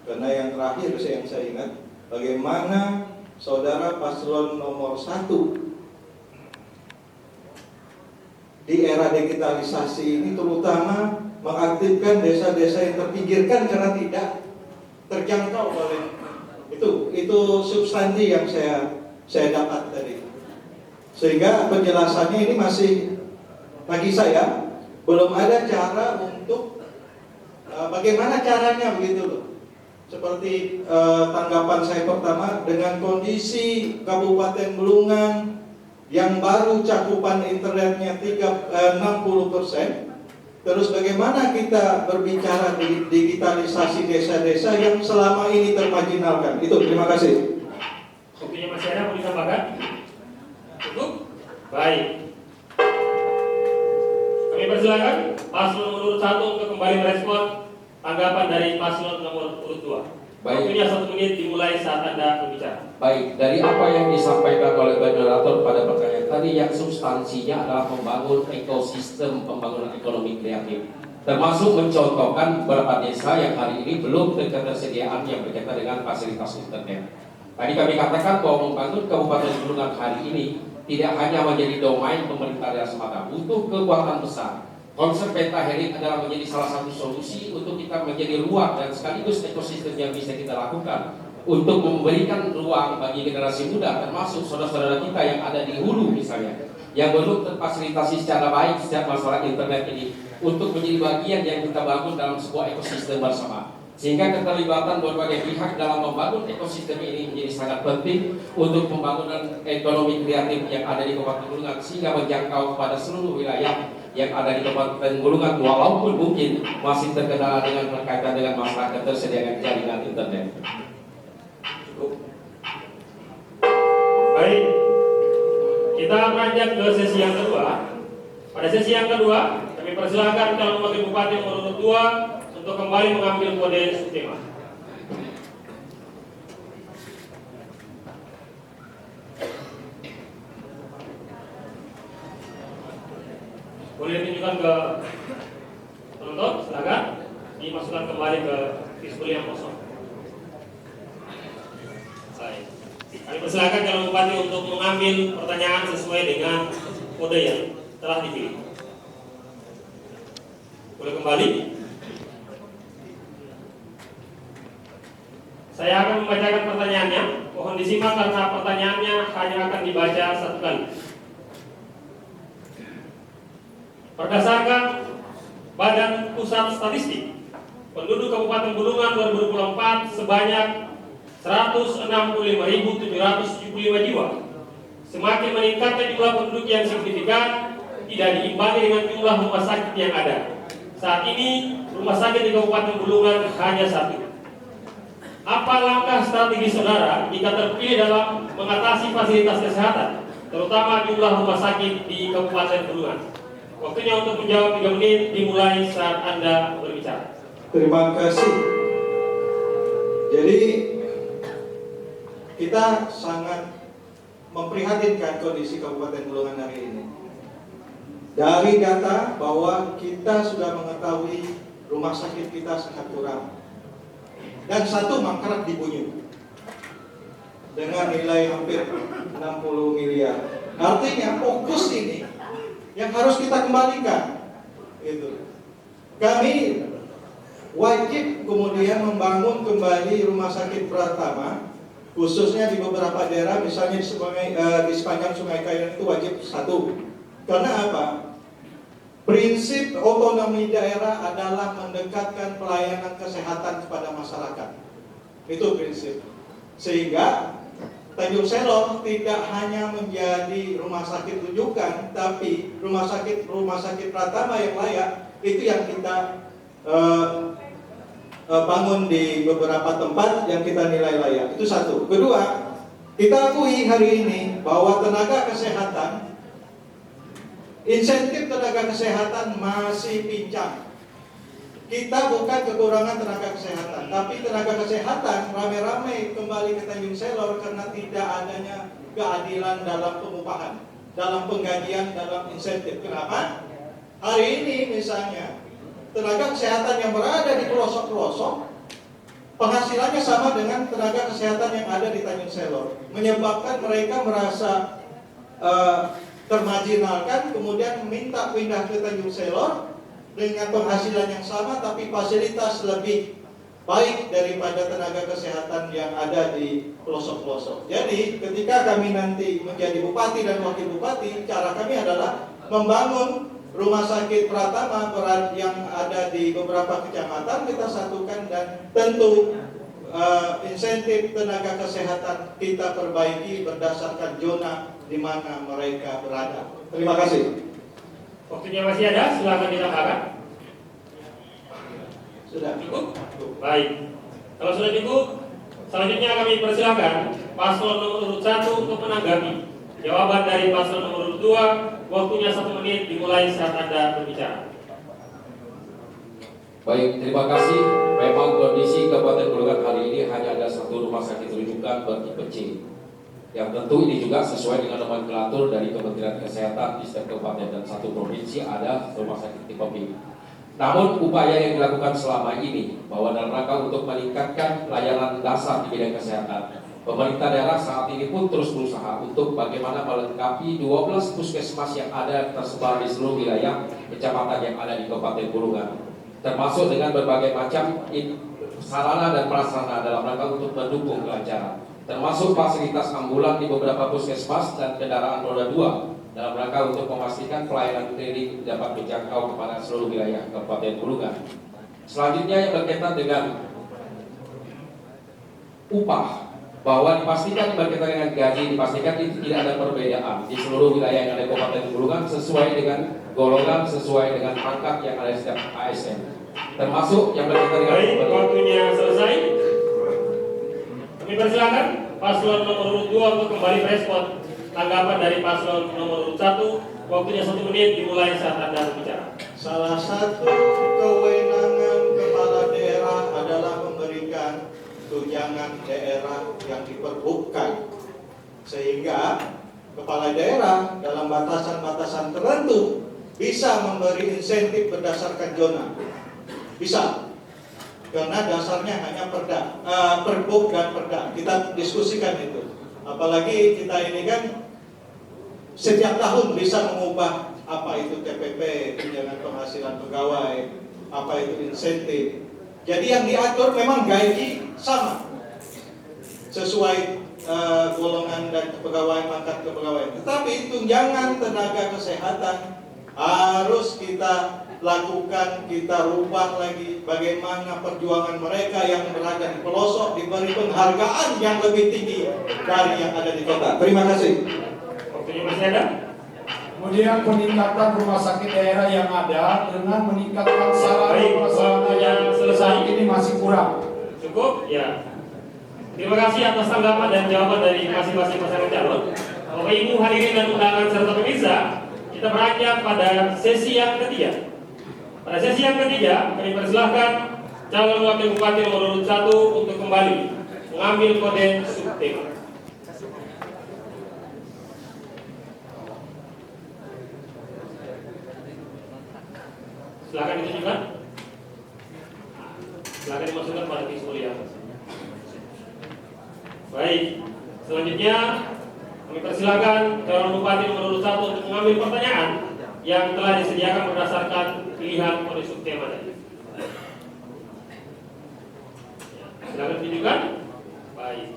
karena yang terakhir yang saya ingat, bagaimana saudara paslon nomor 1 di era digitalisasi ini terutama mengaktifkan desa-desa yang terpinggirkan karena tidak terjangkau oleh itu substansi yang saya dapat tadi, sehingga penjelasannya ini masih bagi saya belum ada cara untuk bagaimana caranya begitu loh. Seperti tanggapan saya pertama, dengan kondisi Kabupaten Bulungan yang baru cakupan internetnya 60%, terus bagaimana kita berbicara di digitalisasi desa-desa yang selama ini termarginalkan. Itu, terima kasih. Waktunya masih ada, mau ditambahkan? Cukup? Baik. Kami persilakan paslon nomor urut 1 untuk kembali merespon tanggapan dari paslon nomor urut 2. Baik. Waktunya 1 menit dimulai saat Anda berbicara. Baik, dari apa yang disampaikan oleh moderator pada pertanyaan tadi, yang substansinya adalah membangun ekosistem pembangunan ekonomi kreatif, termasuk mencontohkan beberapa desa yang hari ini belum ketersediaan yang berkaitan dengan fasilitas internet. Tadi kami katakan bahwa membangun Kabupaten Bulungan hari ini tidak hanya menjadi domain pemerintah daerah semata, butuh kekuatan besar. Konsep pentahelix adalah menjadi salah satu solusi untuk kita menjadi ruang dan sekaligus ekosistem yang bisa kita lakukan untuk memberikan ruang bagi generasi muda, termasuk saudara-saudara kita yang ada di hulu misalnya, yang belum terfasilitasi secara baik sejak masalah internet ini, untuk menjadi bagian yang kita bangun dalam sebuah ekosistem bersama. Sehingga keterlibatan berbagai pihak dalam membangun ekosistem ini menjadi sangat penting untuk pembangunan ekonomi kreatif yang ada di Kabupaten Bulungan, sehingga menjangkau kepada seluruh wilayah yang ada di Kabupaten Bulungan, walaupun mungkin masih terkendala dengan berkaitan dengan masalah ketersediaan jaringan internet. Baik, kita beranjak ke sesi yang kedua. Pada sesi yang kedua, kami persilakan calon wakil bupati nomor urut 2 untuk kembali mengambil kode subtema. Boleh ditunjukkan ke penonton, silakan dimasukkan kembali ke fishbowl yang kosong. Baik. Kami persilakan calon bupati untuk mengambil pertanyaan sesuai dengan kode yang telah dipilih. Boleh kembali? Saya akan membacakan pertanyaannya. Mohon disimak karena pertanyaannya hanya akan dibaca satu kali. Berdasarkan Badan Pusat Statistik, penduduk Kabupaten Bulungan 2024 sebanyak 165.775 jiwa. Semakin meningkatnya jumlah penduduk yang signifikan tidak diimbangi dengan jumlah rumah sakit yang ada. Saat ini rumah sakit di Kabupaten Bulungan hanya 1. Apa langkah strategi saudara jika terpilih dalam mengatasi fasilitas kesehatan, terutama jumlah rumah sakit di Kabupaten Bulungan? Waktunya untuk menjawab 3 menit dimulai saat Anda berbicara. Terima kasih. Jadi kita sangat memprihatinkan kondisi Kabupaten Bulungan hari ini. Dari data bahwa kita sudah mengetahui rumah sakit kita sangat kurang. Dan 1 mangkrak di Bunyu dengan nilai hampir 60 miliar. Artinya fokus ini yang harus kita kembalikan. Gitu. Kami wajib kemudian membangun kembali rumah sakit Pratama, khususnya di beberapa daerah, misalnya di sepanjang Sungai Kayan itu wajib 1. Karena apa? Prinsip otonomi daerah adalah mendekatkan pelayanan kesehatan kepada masyarakat. Itu prinsip. Sehingga Tanjung Selor tidak hanya menjadi rumah sakit rujukan, tapi rumah sakit Pratama yang layak itu yang kita bangun di beberapa tempat yang kita nilai layak. Itu 1. Kedua, kita akui hari ini bahwa tenaga kesehatan, insentif tenaga kesehatan masih pincang. Kita bukan kekurangan tenaga kesehatan, tapi tenaga kesehatan rame-rame kembali ke Tanjung Selor karena tidak adanya keadilan dalam pengupahan, dalam penggajian, dalam insentif. Kenapa? Hari ini misalnya tenaga kesehatan yang berada di pelosok-pelosok penghasilannya sama dengan tenaga kesehatan yang ada di Tanjung Selor, menyebabkan mereka merasa termarginalkan, kemudian meminta pindah ke Tanjung Selor dengan penghasilan yang sama tapi fasilitas lebih baik daripada tenaga kesehatan yang ada di pelosok-pelosok. Jadi ketika kami nanti menjadi bupati dan wakil bupati, cara kami adalah membangun rumah sakit Pratama yang ada di beberapa kecamatan kita satukan, dan tentu insentif tenaga kesehatan kita perbaiki berdasarkan zona di mana mereka berada. Terima kasih. Waktunya masih ada, silakan ditambahkan. Sudah Cukup? Baik. Kalau sudah cukup, selanjutnya kami persilakan paslon nomor urut 1 untuk menanggapi jawaban dari paslon nomor urut 2. Waktunya 1 menit dimulai saat Anda berbicara. Baik, terima kasih. Memang kondisi Kabupaten Bulungan hari ini hanya ada satu rumah sakit rujukan bertipe C. Yang tentu ini juga sesuai dengan nomenklatur dari Kementerian Kesehatan di setiap kabupaten dan satu provinsi ada rumah sakit tipe B. Namun upaya yang dilakukan selama ini bahwa dalam rangka untuk meningkatkan layanan dasar di bidang kesehatan, pemerintah daerah saat ini pun terus berusaha untuk bagaimana melengkapi 12 puskesmas yang ada tersebar di seluruh wilayah kecamatan yang ada di Kabupaten Bulungan, termasuk dengan berbagai macam sarana dan prasarana dalam rangka untuk mendukung kelancaran, termasuk fasilitas ambulan di beberapa puskesmas dan kendaraan roda 2 dalam rangka untuk memastikan pelayanan klinik dapat menjangkau kepada seluruh wilayah Kabupaten Bulungan. Selanjutnya yang berkaitan dengan upah, bahwa dipastikan berkaitan dengan gaji, dipastikan itu tidak ada perbedaan di seluruh wilayah yang ada di Kabupaten Bulungan sesuai dengan golongan, sesuai dengan pangkat yang ada di setiap ASN. Termasuk yang berkaitan dengan Baik, waktunya selesai. Kami persilakan paslon nomor urut 2 untuk kembali merespon tanggapan dari paslon nomor urut 1. Waktunya 1 menit dimulai saat Anda berbicara. Salah satu kewenangan kepala daerah adalah memberikan tunjangan daerah yang diperbutkan, sehingga kepala daerah dalam batasan-batasan tertentu bisa memberi insentif berdasarkan zona. Bisa, karena dasarnya hanya perbuk dan perda. Kita diskusikan itu. Apalagi kita ini kan setiap tahun bisa mengubah apa itu TPP, tunjangan penghasilan pegawai, apa itu insentif. Jadi yang diatur memang gaji sama sesuai golongan dan kepegawaian, pangkat kepegawaian. Tetapi tunjangan tenaga kesehatan harus kita lakukan, kita rubah lagi bagaimana perjuangan mereka yang berada di pelosok diberi penghargaan yang lebih tinggi dari yang ada di kota. Terima kasih. Waktunya masih ada. Kemudian peningkatan rumah sakit daerah yang ada dengan meningkatkan sarana Baik, prasarana waktunya yang selesai. saat ini masih kurang. Cukup? Ya. Terima kasih atas tanggapan dan jawaban dari masing-masing pasangan calon. Bapak Ibu hadirin dan undangan serta pemirsa, kita beranjak pada sesi yang ketiga. Pada sesi yang ketiga, kami persilahkan calon wakil bupati nomor urut 1 untuk kembali mengambil kode subtema. Silakan ditunjukkan. Silakan dimasukkan pada kis mulia. Baik, selanjutnya kami persilakan calon bupati nomor urut 1 untuk mengambil pertanyaan yang telah disediakan berdasarkan pilihan kode subtema tadi. Silakan ditunjukkan. Baik.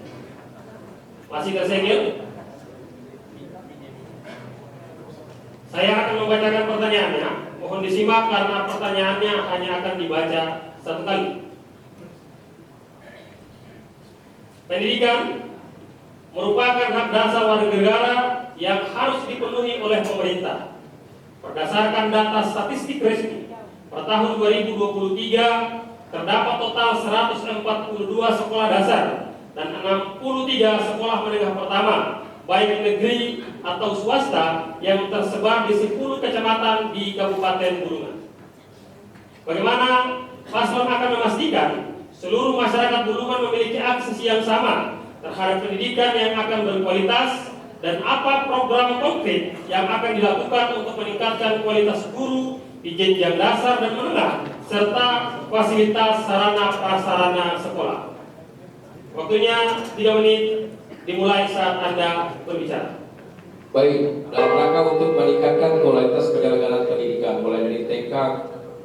Masih tersegel? Saya akan membacakan pertanyaannya. Mohon disimak karena pertanyaannya hanya akan dibaca satu kali. Pendidikan merupakan hak dasar warga negara yang harus dipenuhi oleh pemerintah. Berdasarkan data statistik resmi, per tahun 2023 terdapat total 142 sekolah dasar dan 63 sekolah menengah pertama, baik negeri atau swasta, yang tersebar di 10 kecamatan di Kabupaten Bulungan. Bagaimana paslon akan memastikan seluruh masyarakat Bulungan memiliki akses yang sama terhadap pendidikan yang akan berkualitas, dan apa program konkret yang akan dilakukan untuk meningkatkan kualitas guru di jenjang dasar dan menengah serta fasilitas sarana prasarana sekolah. Waktunya 3 menit dimulai saat Anda berbicara. Baik, dalam rangka untuk meningkatkan kualitas penyelenggaraan pendidikan mulai dari TK,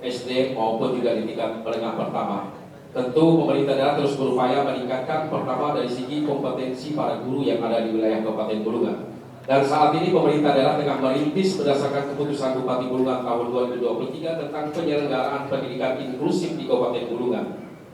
SD maupun juga di tingkat menengah pertama, tentu pemerintah daerah terus berupaya meningkatkan pertama dari segi kompetensi para guru yang ada di wilayah Kabupaten Bulungan. Dan saat ini pemerintah daerah tengah merintis berdasarkan keputusan Bupati Bulungan tahun 2023 tentang penyelenggaraan pendidikan inklusif di Kabupaten Bulungan,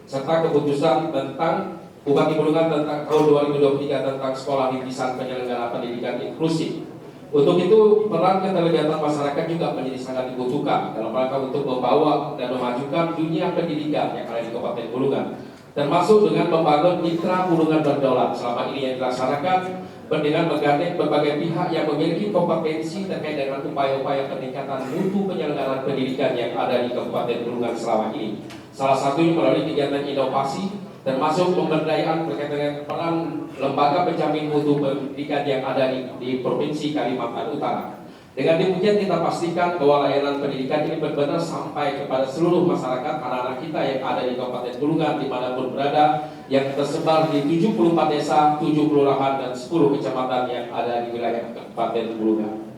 serta keputusan tentang Bupati Bulungan tentang tahun 2023 tentang sekolah rintisan penyelenggara pendidikan inklusif. Untuk itu, peran keterlibatan masyarakat juga menjadi sangat dibutuhkan dalam rangka untuk membawa dan memajukan dunia pendidikan yang ada di Kabupaten Bulungan, termasuk dengan membangun mitra Bulungan berdaulat selama ini yang dilaksanakan dengan menggandeng berbagai pihak yang memiliki kompetensi terkait dengan upaya-upaya peningkatan mutu penyelenggaraan pendidikan yang ada di Kabupaten Bulungan selama ini. Salah satunya melalui kegiatan inovasi, termasuk pemberdayaan berkaitan dengan peran lembaga penjamin mutu pendidikan yang ada di Provinsi Kalimantan Utara. Dengan demikian kita pastikan bahwa layanan pendidikan ini benar-benar sampai kepada seluruh masyarakat anak-anak kita yang ada di Kabupaten Bulungan dimanapun berada, yang tersebar di 74 desa, 7 kelurahan dan 10 kecamatan yang ada di wilayah Kabupaten Bulungan.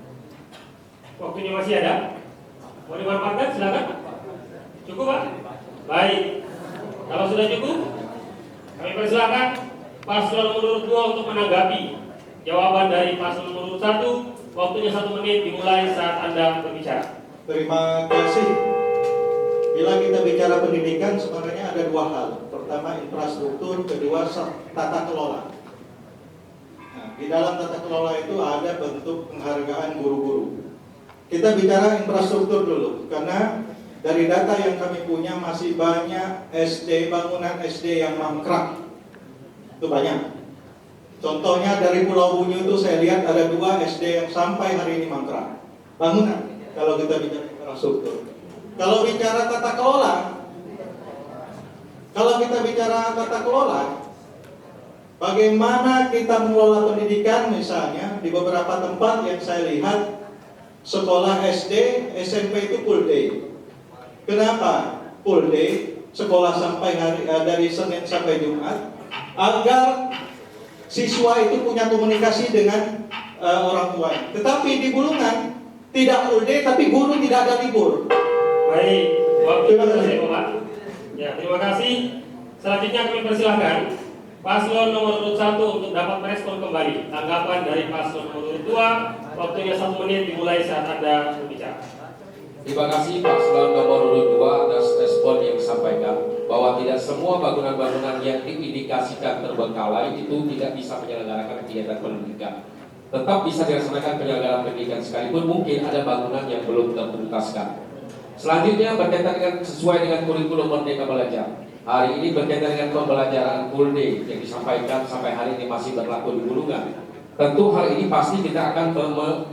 Waktunya masih ada. Mau dimanfaatkan silakan. Cukup Pak? Baik. Kalau sudah cukup, kami persilakan paslon nomor 2 untuk menanggapi jawaban dari paslon nomor 1. Waktunya 1 menit dimulai saat Anda berbicara. Terima kasih. Bila kita bicara pendidikan, sebenarnya ada dua hal. Pertama infrastruktur, kedua tata kelola. Nah, di dalam tata kelola itu ada bentuk penghargaan guru-guru. Kita bicara infrastruktur dulu, karena dari data yang kami punya masih banyak bangunan SD yang mangkrak. Itu banyak. Contohnya dari Pulau Bunyu itu saya lihat ada 2 SD yang sampai hari ini mangkrak. Bangunan, kalau kita bicara infrastruktur. Kalau bicara tata kelola, bagaimana kita mengelola pendidikan, misalnya di beberapa tempat yang saya lihat sekolah SD, SMP itu full day. Kenapa full day? Sekolah sampai dari Senin sampai Jumat, agar siswa itu punya komunikasi dengan orang tua. Tetapi di Bulungan tidak full day, tapi guru tidak ada libur. Baik, waktu selesai Pak. Ya, terima kasih. Selanjutnya kami persilahkan paslon nomor 1 untuk dapat merespon kembali tanggapan dari paslon nomor 2. Waktunya 1 menit dimulai saat Anda berbicara. Terima kasih paslon nomor 2 atas respon yang disampaikan bahwa tidak semua bangunan-bangunan yang diindikasikan terbengkalai itu tidak bisa menyelenggarakan kegiatan pendidikan. Tetap bisa dilaksanakan penyelenggaraan pendidikan sekalipun mungkin ada bangunan yang belum tertuntaskan. Selanjutnya berkaitan dengan sesuai dengan kurikulum Merdeka Belajar. Hari ini berkaitan dengan pembelajaran full day yang disampaikan sampai hari ini masih berlaku di Bulungan. Tentu hal ini pasti kita akan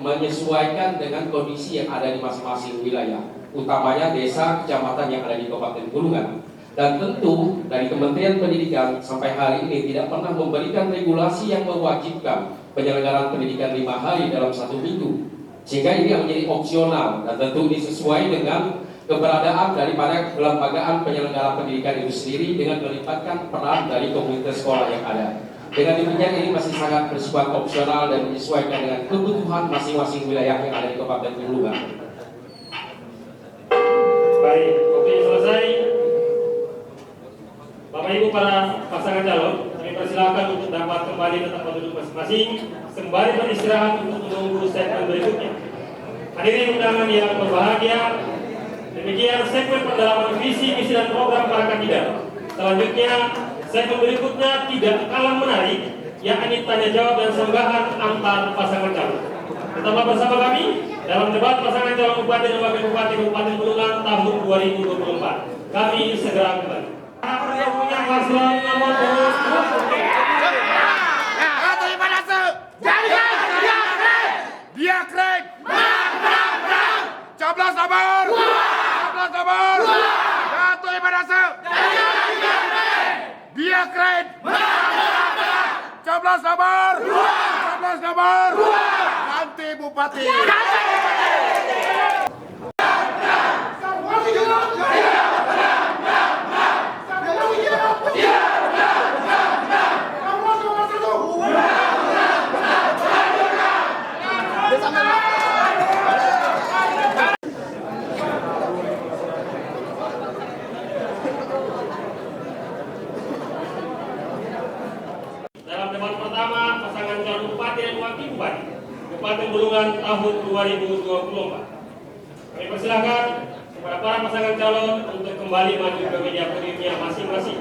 menyesuaikan dengan kondisi yang ada di masing-masing wilayah, utamanya desa, kecamatan yang ada di Kabupaten Bulungan. Dan tentu dari Kementerian Pendidikan sampai hari ini tidak pernah memberikan regulasi yang mewajibkan penyelenggaraan pendidikan 5 hari dalam 1 minggu, sehingga ini menjadi opsional dan tentu ini sesuai dengan keberadaan daripada kelembagaan penyelenggara pendidikan itu sendiri dengan melibatkan peran dari komunitas sekolah yang ada. Dengan demikian ini masih sangat bersifat opsional dan menyesuaikan dengan kebutuhan masing-masing wilayah yang ada di Kabupaten Bulungan. Baik, waktunya selesai. Bapak Ibu para pasangan calon, kami persilakan untuk dapat kembali ke tempat duduk masing-masing sembari beristirahat untuk menunggu segmen berikutnya. Hadirin undangan yang berbahagia, demikian segmen pendalaman visi, misi dan program para kandidat. Selanjutnya, segmen berikutnya tidak kalah menarik, yakni tanya jawab dan senggahan antar pasangan calon. Tetaplah bersama kami dalam debat pasangan calon bupati dan wakil bupati Kabupaten Bulungan tahun 2024. Kami segera kembali. Punya paslon nomor 2. Dia keren. Coblos nomor. Coblos nomor. Ratu Imanase. Dia keren. Coblos nomor. Coblos nomor. Ganti bupati. Dalam debat pertama, pasangan calon bupati dan wakil bupati Kabupaten Bulungan tahun 2024. Kami persilakan kepada para pasangan calon untuk kembali maju ke meja podiumnya masing-masing.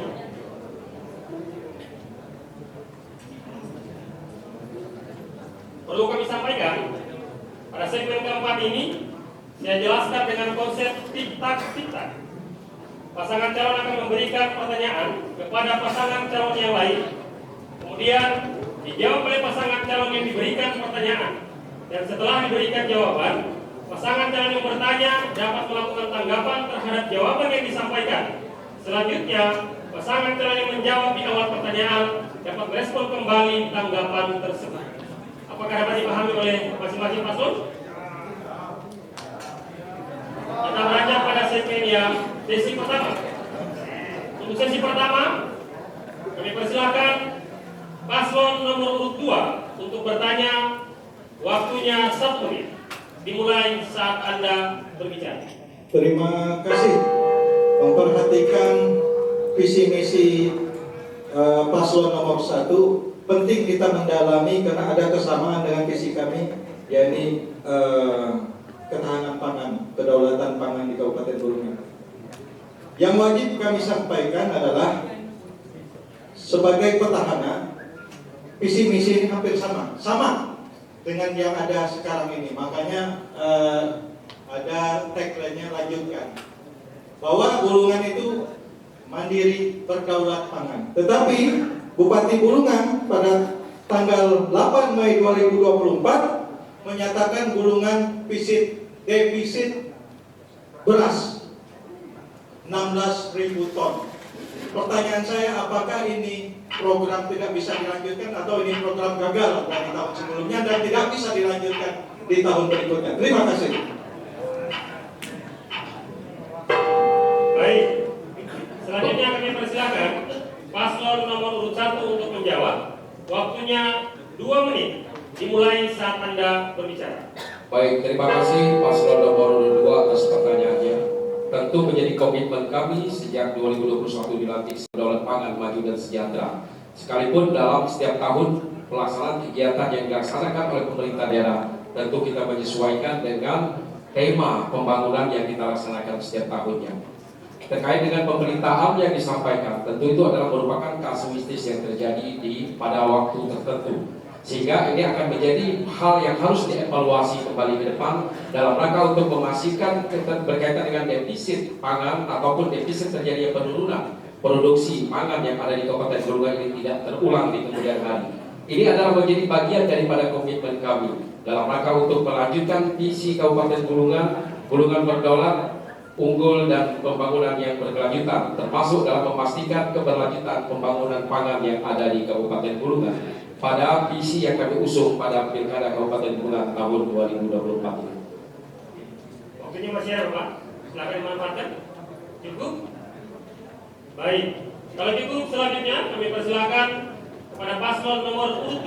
Perlu kami sampaikan, pada segmen keempat ini saya jelaskan dengan konsep tik-tak. Pasangan calon akan memberikan pertanyaan kepada pasangan calon yang lain. Kemudian dijawab oleh pasangan calon yang diberikan pertanyaan. Dan setelah diberikan jawaban, pasangan calon yang bertanya dapat melakukan tanggapan terhadap jawaban yang disampaikan. Selanjutnya, pasangan calon yang menjawab di awal pertanyaan dapat merespon kembali tanggapan tersebut. Apakah dapat dipahami oleh masing-masing paslon? Kita beranjak pada segmen yang sesi pertama. Untuk sesi pertama, kami persilakan paslon nomor urut 2 untuk bertanya. Waktunya 1 menit. Dimulai saat Anda berbicara. Terima kasih. Memperhatikan visi misi paslon nomor 1 penting kita mendalami karena ada kesamaan dengan visi kami, yakni ketahanan pangan, kedaulatan pangan di Kabupaten Bulungan. Yang wajib kami sampaikan adalah sebagai petahana, visi misi ini hampir sama dengan yang ada sekarang ini. Makanya ada tagline-nya lanjutkan bahwa Bulungan itu mandiri berdaulat pangan. Tetapi Bupati Bulungan pada tanggal 8 Mei 2024 menyatakan Bulungan defisit beras 16.000 ton. Pertanyaan saya, apakah ini program tidak bisa dilanjutkan atau ini program gagal dari tahun sebelumnya dan tidak bisa dilanjutkan di tahun berikutnya? Terima kasih. Baik, selanjutnya kami persilakan paslon nomor urut 1 untuk menjawab. Waktunya 2 menit. Dimulai saat Anda berbicara. Baik, terima kasih paslon nomor 2 atas pertanyaannya. Tentu menjadi komitmen kami sejak 2021 dilantik Kedaulatan Pangan Maju dan Sejahtera. Sekalipun dalam setiap tahun pelaksanaan kegiatan yang dilaksanakan oleh pemerintah daerah, tentu kita menyesuaikan dengan tema pembangunan yang kita laksanakan setiap tahunnya. Terkait dengan pemerintahan yang disampaikan, tentu itu adalah merupakan kasuistis yang terjadi pada waktu tertentu. Sehingga ini akan menjadi hal yang harus dievaluasi kembali ke depan dalam rangka untuk memastikan berkaitan dengan defisit pangan ataupun defisit terjadinya penurunan produksi pangan yang ada di Kabupaten Bulungan ini tidak terulang di kemudian hari. Ini adalah menjadi bagian daripada komitmen kami dalam rangka untuk melanjutkan visi Kabupaten Bulungan berdaulat, unggul dan pembangunan yang berkelanjutan, termasuk dalam memastikan keberlanjutan pembangunan pangan yang ada di Kabupaten Bulungan pada visi yang kami usung pada Pilkada Kabupaten Bulungan tahun 2024 ini. Waktunya masih ada, Pak. Silakan dimanfaatkan. Cukup? Baik. Kalau cukup, selanjutnya kami persilakan kepada paslon nomor urut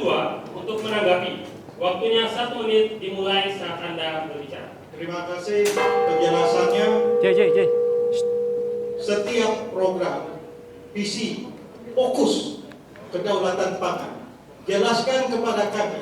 2 untuk menanggapi. Waktunya 1 menit dimulai saat Anda berbicara. Terima kasih penjelasannya. Setiap program, visi, fokus kedaulatan pangan. Jelaskan kepada kami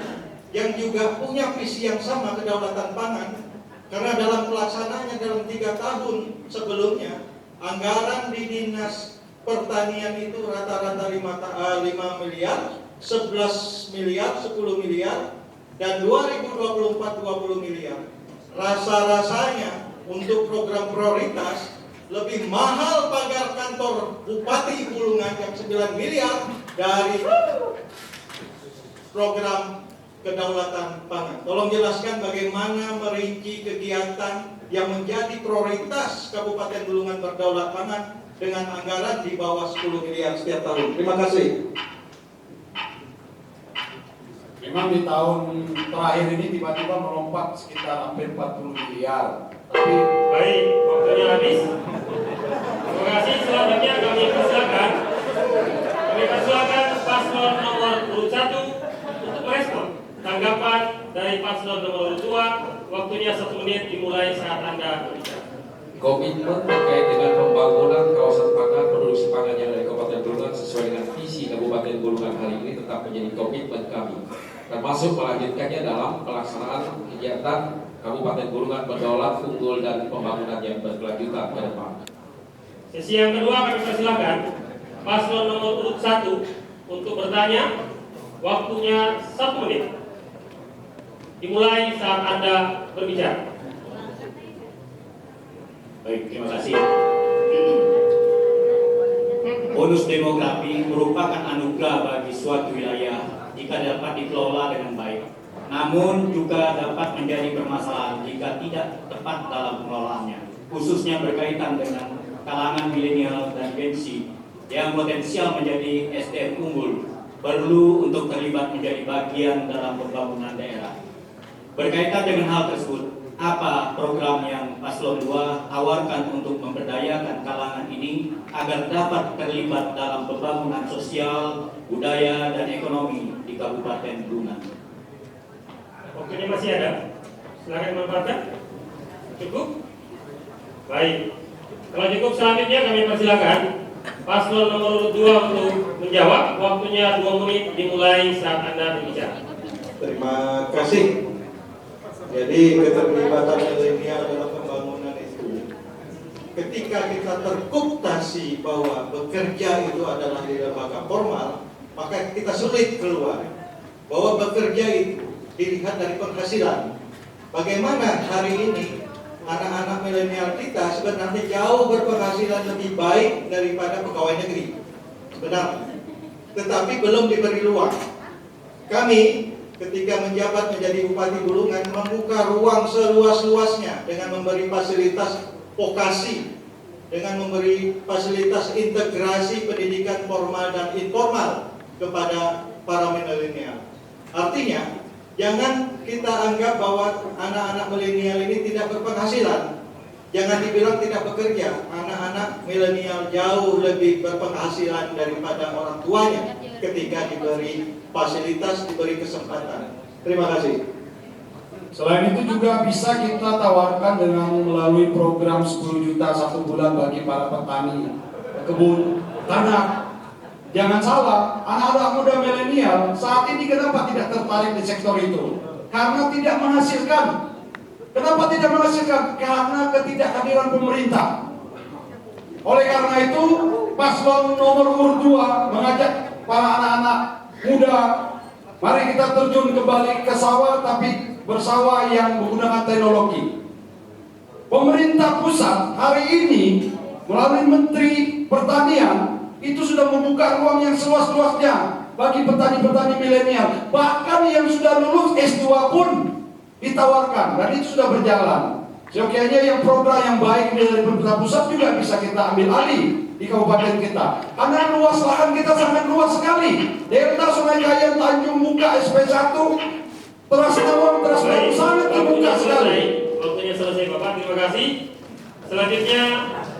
yang juga punya visi yang sama kedaulatan pangan, karena dalam pelaksanaannya dalam 3 tahun sebelumnya anggaran di Dinas Pertanian itu rata-rata 5 miliar, 11 miliar, 10 miliar, dan 2024 20 miliar. Rasa-rasanya untuk program prioritas lebih mahal pagar kantor Bupati Bulungan yang 9 miliar dari program kedaulatan pangan. Tolong jelaskan bagaimana merinci kegiatan yang menjadi prioritas Kabupaten Bulungan berdaulat pangan dengan anggaran di bawah 10 miliar setiap tahun. Terima kasih. Memang di tahun terakhir ini tiba-tiba melompat sekitar hampir 40 miliar. Tapi Baik, waktunya habis. Terima kasih. Selanjutnya kami persilakan paslon nomor urut 1 untuk merespon tanggapan dari paslon nomor urut 2. Waktunya 1 menit dimulai saat Anda berbicara. Komitmen terkait dengan pembangunan kawasan pangan, produksi pangan yang ada di Kabupaten Bulungan sesuai dengan visi Kabupaten Bulungan hari ini tetap menjadi komitmen kami. termasuk melanjutkannya dalam pelaksanaan kegiatan Kabupaten Bulungan berdaulat, unggul, dan pembangunan yang berkelanjutan ke depan. Sesi yang kedua kami persilakan paslon nomor urut 1 untuk bertanya. Waktunya 1 menit. Dimulai saat Anda berbicara. Baik, terima kasih. Bonus demografi merupakan anugerah bagi suatu wilayah jika dapat dikelola dengan baik. Namun juga dapat menjadi permasalahan jika tidak tepat dalam pengelolaannya, khususnya berkaitan dengan kalangan milenial dan Gen Z yang potensial menjadi SDM unggul, perlu untuk terlibat menjadi bagian dalam pembangunan daerah. Berkaitan dengan hal tersebut, apa program yang Paslon 2 tawarkan untuk memberdayakan kalangan ini agar dapat terlibat dalam pembangunan sosial, budaya, dan ekonomi di Kabupaten Bulungan? Waktunya masih ada. Silakan dimanfaatkan. Cukup? Baik. Kalau cukup, selanjutnya kami persilakan paslon nomor 2 untuk menjawab. Waktunya 2 menit dimulai saat Anda berbicara. Terima kasih. Jadi keterlibatan milenial dalam pembangunan itu, ketika kita terkooptasi bahwa bekerja itu adalah di lembaga formal, maka kita sulit keluar. Bahwa bekerja itu dilihat dari penghasilan. Bagaimana hari ini anak-anak milenial kita sebenarnya jauh berpenghasilan lebih baik daripada pegawai negeri sebenarnya, tetapi belum diberi ruang. Kami ketika menjabat menjadi Bupati Bulungan membuka ruang seluas-luasnya dengan memberi fasilitas vokasi, dengan memberi fasilitas integrasi pendidikan formal dan informal kepada para milenial. Artinya, jangan kita anggap bahwa anak-anak milenial ini tidak berpenghasilan. Jangan dibilang tidak bekerja. Anak-anak milenial jauh lebih berpenghasilan daripada orang tuanya ketika diberi fasilitas, diberi kesempatan. Terima kasih. Selain itu juga bisa kita tawarkan dengan melalui program 10 juta 1 bulan bagi para petani kebun tanah. Jangan salah, anak-anak muda milenial saat ini kenapa tidak tertarik di sektor itu? Karena tidak menghasilkan. Kenapa tidak menghasilkan? Karena ketidakhadiran pemerintah. Oleh karena itu, paslon nomor urut 2 mengajak para anak-anak muda, mari kita terjun kembali ke sawah, tapi bersawah yang menggunakan teknologi. Pemerintah pusat hari ini melalui Menteri Pertanian itu sudah membuka ruang yang seluas-luasnya bagi petani-petani milenial. Bahkan yang sudah lulus S2 pun ditawarkan, dan itu sudah berjalan. Seyogianya yang program yang baik dari pemerintah pusat juga bisa kita ambil alih di kabupaten kita. Karena luas lahan kita sangat luas sekali. Delta Sungai Kayan, Tanjung Muka, SP1, Teras Tawang, Teras Tawang sangat terbuka sekali. Waktunya selesai Bapak, terima kasih. Selanjutnya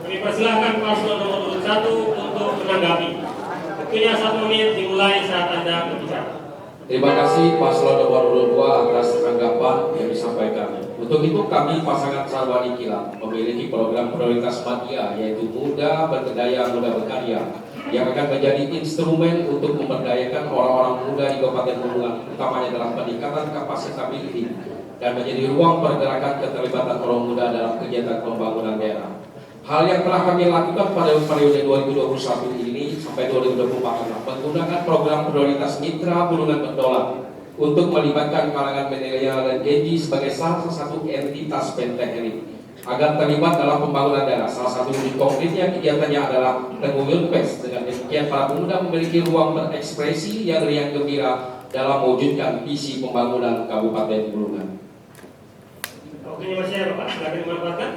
kami persilahkan paslon nomor 1 untuk menanggapi. Waktunya 1 menit dimulai saat Anda berbicara. Terima kasih paslon nomor 2 atas tanggapan yang disampaikan. Untuk itu kami pasangan Sarwani Kilat memiliki program prioritas Madya, yaitu Muda Berdaya Muda Berkarya, yang akan menjadi instrumen untuk memberdayakan orang-orang muda di Kabupaten Bulungan, utamanya dalam peningkatan kapasitabilitas dan menjadi ruang pergerakan keterlibatan orang muda dalam kegiatan pembangunan daerah. Hal yang telah kami lakukan pada periode 2021 ini sampai 2024 menggunakan program prioritas Mitra Bulungan Berdaulat untuk melibatkan kalangan milenial dan Gen Z sebagai salah satu entitas penteknik agar terlibat dalam pembangunan daerah. Salah satu wujud konkretnya kegiatannya adalah Tenguyun Fest. Dengan demikian para pemuda memiliki ruang berekspresi yang riang gembira dalam mewujudkan visi pembangunan Kabupaten Bulungan. Waktunya masih ada Pak, silakan dimanfaatkan.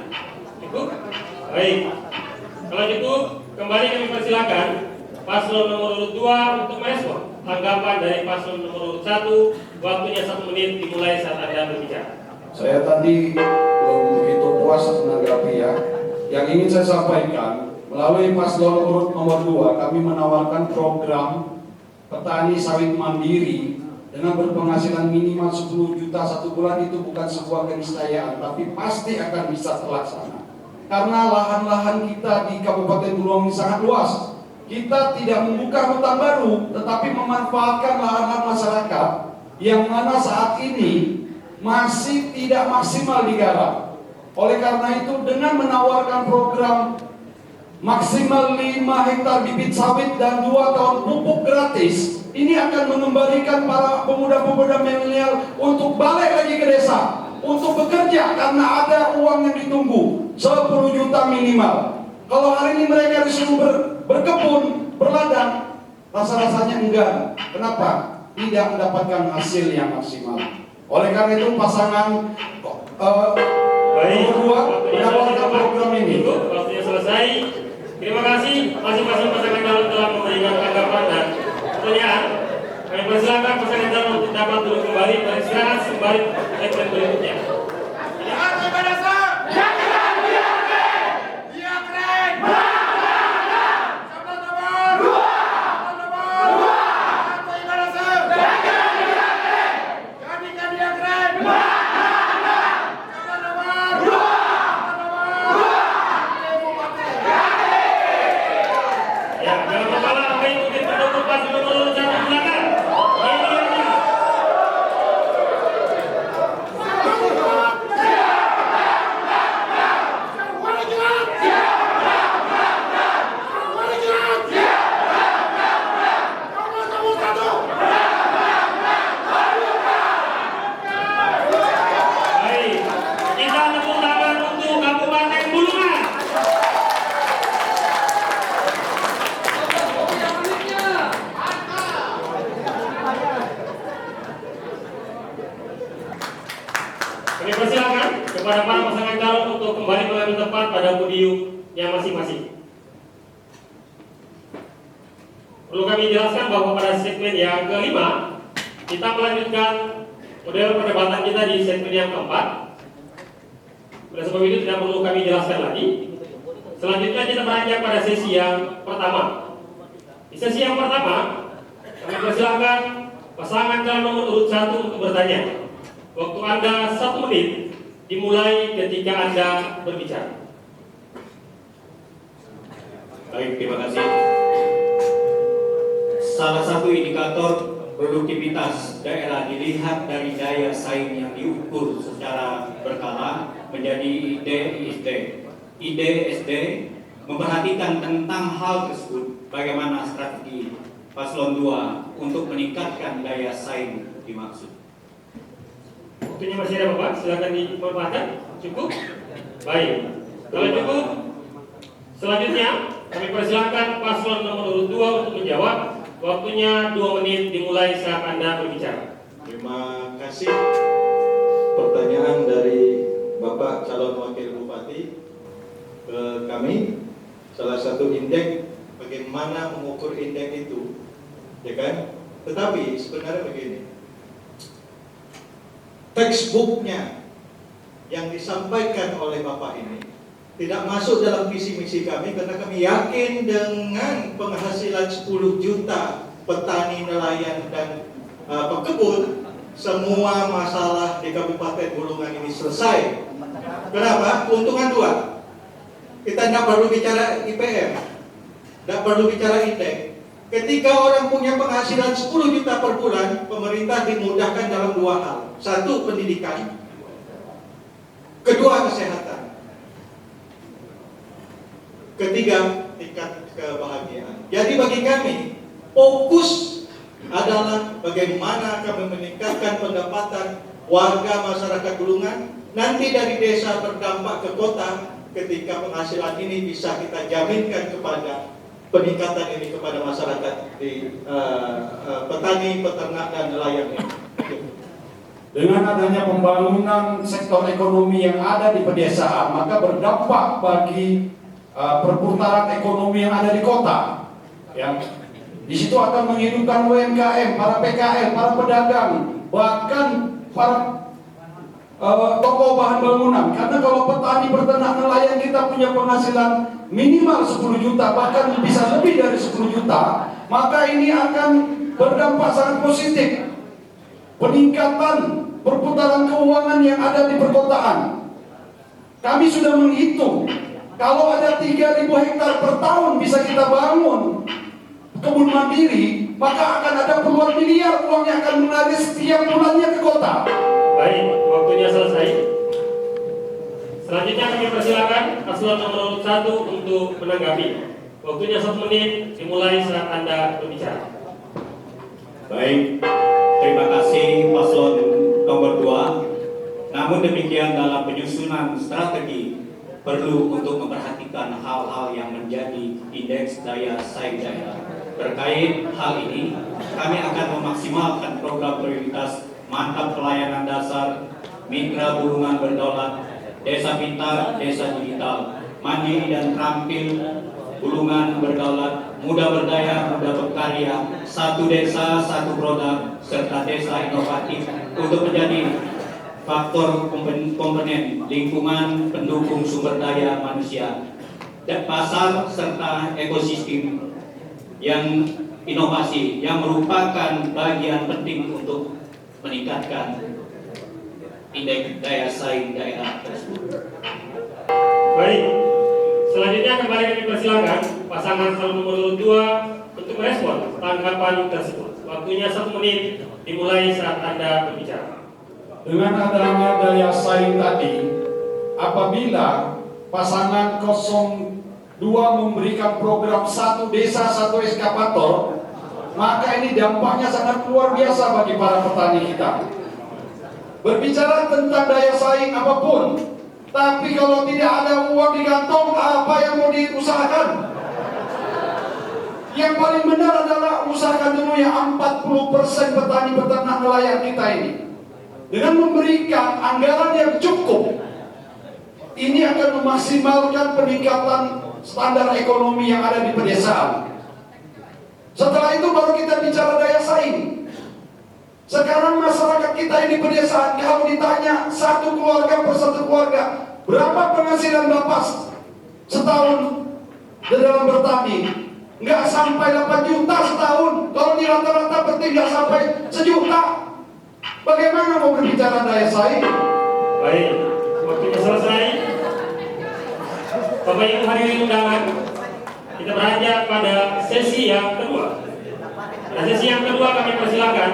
Cukup? Baik. Kalau cukup, kembali kami persilakan paslon nomor 2 untuk merespon tanggapan dari paslon nomor 1. Waktunya 1 menit dimulai saat Anda berbicara. Saya tadi belum begitu puas menanggapi ya. Yang ingin saya sampaikan, melalui paslon urut nomor 2 kami menawarkan program petani sawit mandiri dengan berpenghasilan minimal 10 juta 1 bulan. Itu bukan sebuah keniscayaan, tapi pasti akan bisa terlaksana. Karena lahan-lahan kita di Kabupaten Bulungan ini sangat luas. Kita tidak membuka hutan baru, tetapi memanfaatkan lahan-lahan masyarakat yang mana saat ini masih tidak maksimal digarap. Oleh karena itu dengan menawarkan program maksimal 5 hektar bibit sawit dan 2 tahun pupuk gratis, ini akan mengembalikan para pemuda-pemuda milenial untuk balik lagi ke desa, untuk bekerja karena ada uang yang ditunggu 10 juta minimal. Kalau hari ini mereka disuruh berkebun, berladang, rasa-rasanya enggan. Kenapa? Tidak mendapatkan hasil yang maksimal. Oleh karena itu pasangan berdua menawarkan program ini. Waktunya selesai. Terima kasih masing-masing pasangan calon telah memberikan tanggapan dan pertanyaan. Kami persilakan pasangan calon untuk dapat duduk kembali dan istirahat sembari segmen berikutnya. Kami persilakan kepada para pasangan calon untuk kembali mengambil tempat pada podiumnya masing-masing. Perlu kami jelaskan bahwa pada segmen yang kelima, kita melanjutkan model perdebatan kita di segmen yang keempat. Oleh sebab itu tidak perlu kami jelaskan lagi. Selanjutnya kita beranjak pada sesi yang pertama. Di sesi yang pertama, kami persilakan pasangan calon nomor urut 1 untuk bertanya. Waktu Anda 1 menit dimulai ketika Anda berbicara. Baik, terima kasih. Salah satu indikator produktivitas daerah dilihat dari daya saing yang diukur secara berkala menjadi IDSD. IDSD memperhatikan tentang hal tersebut, bagaimana strategi Paslon 2 untuk meningkatkan daya saing dimaksud. Waktunya masih ada Bapak, silakan dimanfaatkan. Cukup? Baik. Kalau cukup, selanjutnya kami persilakan paslon nomor urut 2 untuk menjawab. Waktunya 2 menit dimulai saat Anda berbicara. Terima kasih. Pertanyaan dari Bapak calon wakil bupati ke kami. Salah satu indeks, bagaimana mengukur indeks itu, ya kan? Tetapi sebenarnya begini. Textbooknya yang disampaikan oleh Bapak ini tidak masuk dalam visi misi kami, karena kami yakin dengan penghasilan 10 juta petani, nelayan dan pekebun, semua masalah di Kabupaten Bulungan ini selesai. Kenapa? Keuntungan 2. Kita tidak perlu bicara IPM, tidak perlu bicara indeks. Ketika orang punya penghasilan 10 juta per bulan, pemerintah dimudahkan dalam 2 hal. 1, pendidikan. Kedua, kesehatan. Ketiga, tingkat kebahagiaan. Jadi bagi kami, fokus adalah bagaimana kami meningkatkan pendapatan warga masyarakat Bulungan. Nanti dari desa berdampak ke kota, ketika penghasilan ini bisa kita jaminkan kepada peningkatan ini kepada masyarakat di petani, peternak dan nelayan ini. Dengan adanya pembangunan sektor ekonomi yang ada di pedesaan, maka berdampak bagi perputaran ekonomi yang ada di kota. Yang di situ akan menghidupkan UMKM, para PKL, para pedagang, bahkan para toko bahan bangunan. Karena kalau petani, peternak, nelayan kita punya penghasilan minimal 10 juta, bahkan bisa lebih dari 10 juta, maka ini akan berdampak sangat positif. Peningkatan perputaran keuangan yang ada di perkotaan. Kami sudah menghitung, kalau ada 3.000 hektar per tahun bisa kita bangun kebun mandiri, maka akan ada puluhan miliar uang yang akan mengalir setiap bulannya ke kota. Baik, waktunya selesai. Selanjutnya kami persilakan paslon nomor 1 untuk menanggapi. Waktunya 1 menit dimulai saat Anda berbicara. Baik, terima kasih paslon nomor 2. Namun demikian dalam penyusunan strategi perlu untuk memperhatikan hal-hal yang menjadi indeks daya saing daerah. Terkait hal ini, kami akan memaksimalkan program prioritas mantap pelayanan dasar, mitra bulungan berdaulat, desa pintar, desa digital, mandiri dan terampil, bulungan berdaulat, muda berdaya, muda berkarya, satu desa, satu produk, serta desa inovatif untuk menjadi faktor komponen lingkungan pendukung sumber daya manusia dan pasar serta ekosistem yang inovasi yang merupakan bagian penting untuk meningkatkan indeks daya saing daerah tersebut. Baik, selanjutnya kembali kami persilakan pasangan calon nomor 2 untuk merespon tanggapan tersebut. Waktunya 1 menit dimulai saat Anda berbicara. Dengan adanya daya saing tadi, apabila pasangan 02 memberikan program 1 desa 1 eskavator, maka ini dampaknya sangat luar biasa bagi para petani kita. Berbicara tentang daya saing apapun, tapi kalau tidak ada uang di kantong, apa yang mau diusahakan? Yang paling benar adalah usahakan dulu yang 40% petani peternak nelayan kita ini. Dengan memberikan anggaran yang cukup, ini akan memaksimalkan peningkatan standar ekonomi yang ada di pedesaan. Setelah itu baru kita bicara daya saing. Sekarang masyarakat kita ini pedesaan, kalau ditanya satu keluarga per satu keluarga, berapa penghasilan Bapak setahun di dalam bertani? Nggak sampai 8 juta setahun. Kalau di rata-rata berarti nggak sampai 1 juta. Bagaimana mau berbicara daya saing? Baik, waktunya selesai. Bapak Ibu hadirin undangan, kita beranjak pada sesi yang kedua. Pada sesi yang kedua kami persilakan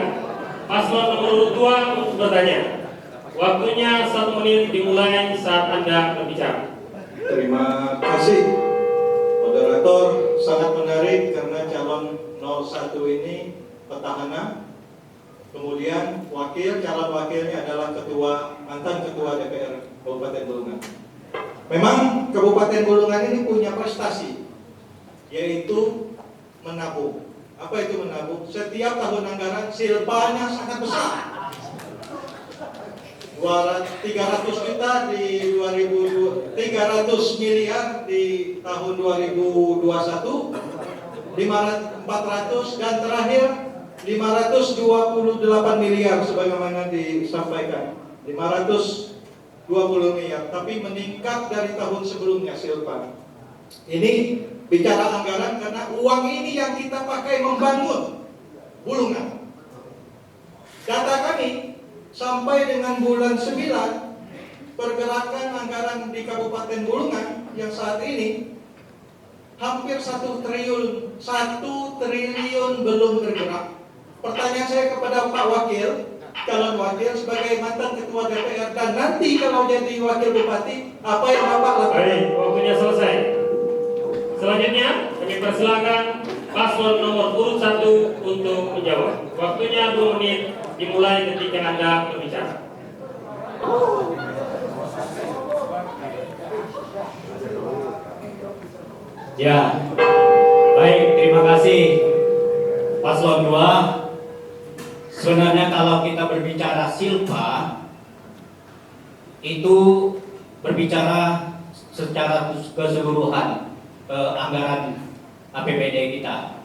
paslon nomor 2 untuk bertanya. Waktunya 1 menit dimulai saat Anda berbicara. Terima kasih moderator, sangat menarik karena calon 01 ini petahana. Kemudian calon wakilnya adalah mantan ketua DPR Kabupaten Bulungan. Memang Kabupaten Bulungan ini punya prestasi, yaitu menabung. Apa itu menabung? Setiap tahun anggaran silpanya sangat besar. 300 juta di 300 miliar di tahun 2021, 400 dan terakhir 528 miliar sebagaimana disampaikan. 520 miliar, tapi meningkat dari tahun sebelumnya silpa. Ini bicara anggaran karena uang ini yang kita pakai membangun Bulungan. Data kami sampai dengan bulan 9, pergerakan anggaran di Kabupaten Bulungan yang saat ini hampir 1 triliun belum bergerak. Pertanyaan saya kepada Pak Wakil, calon wakil sebagai mantan ketua DPR dan nanti kalau jadi wakil bupati, apa yang Bapak lakukan? Baik, waktunya selesai. Selanjutnya kami persilakan paslon nomor urut 1 untuk menjawab. Waktunya 2 menit dimulai ketika Anda berbicara. Ya, baik, terima kasih paslon 2. Sebenarnya kalau kita berbicara silpa, itu berbicara secara keseluruhan anggaran APBD kita.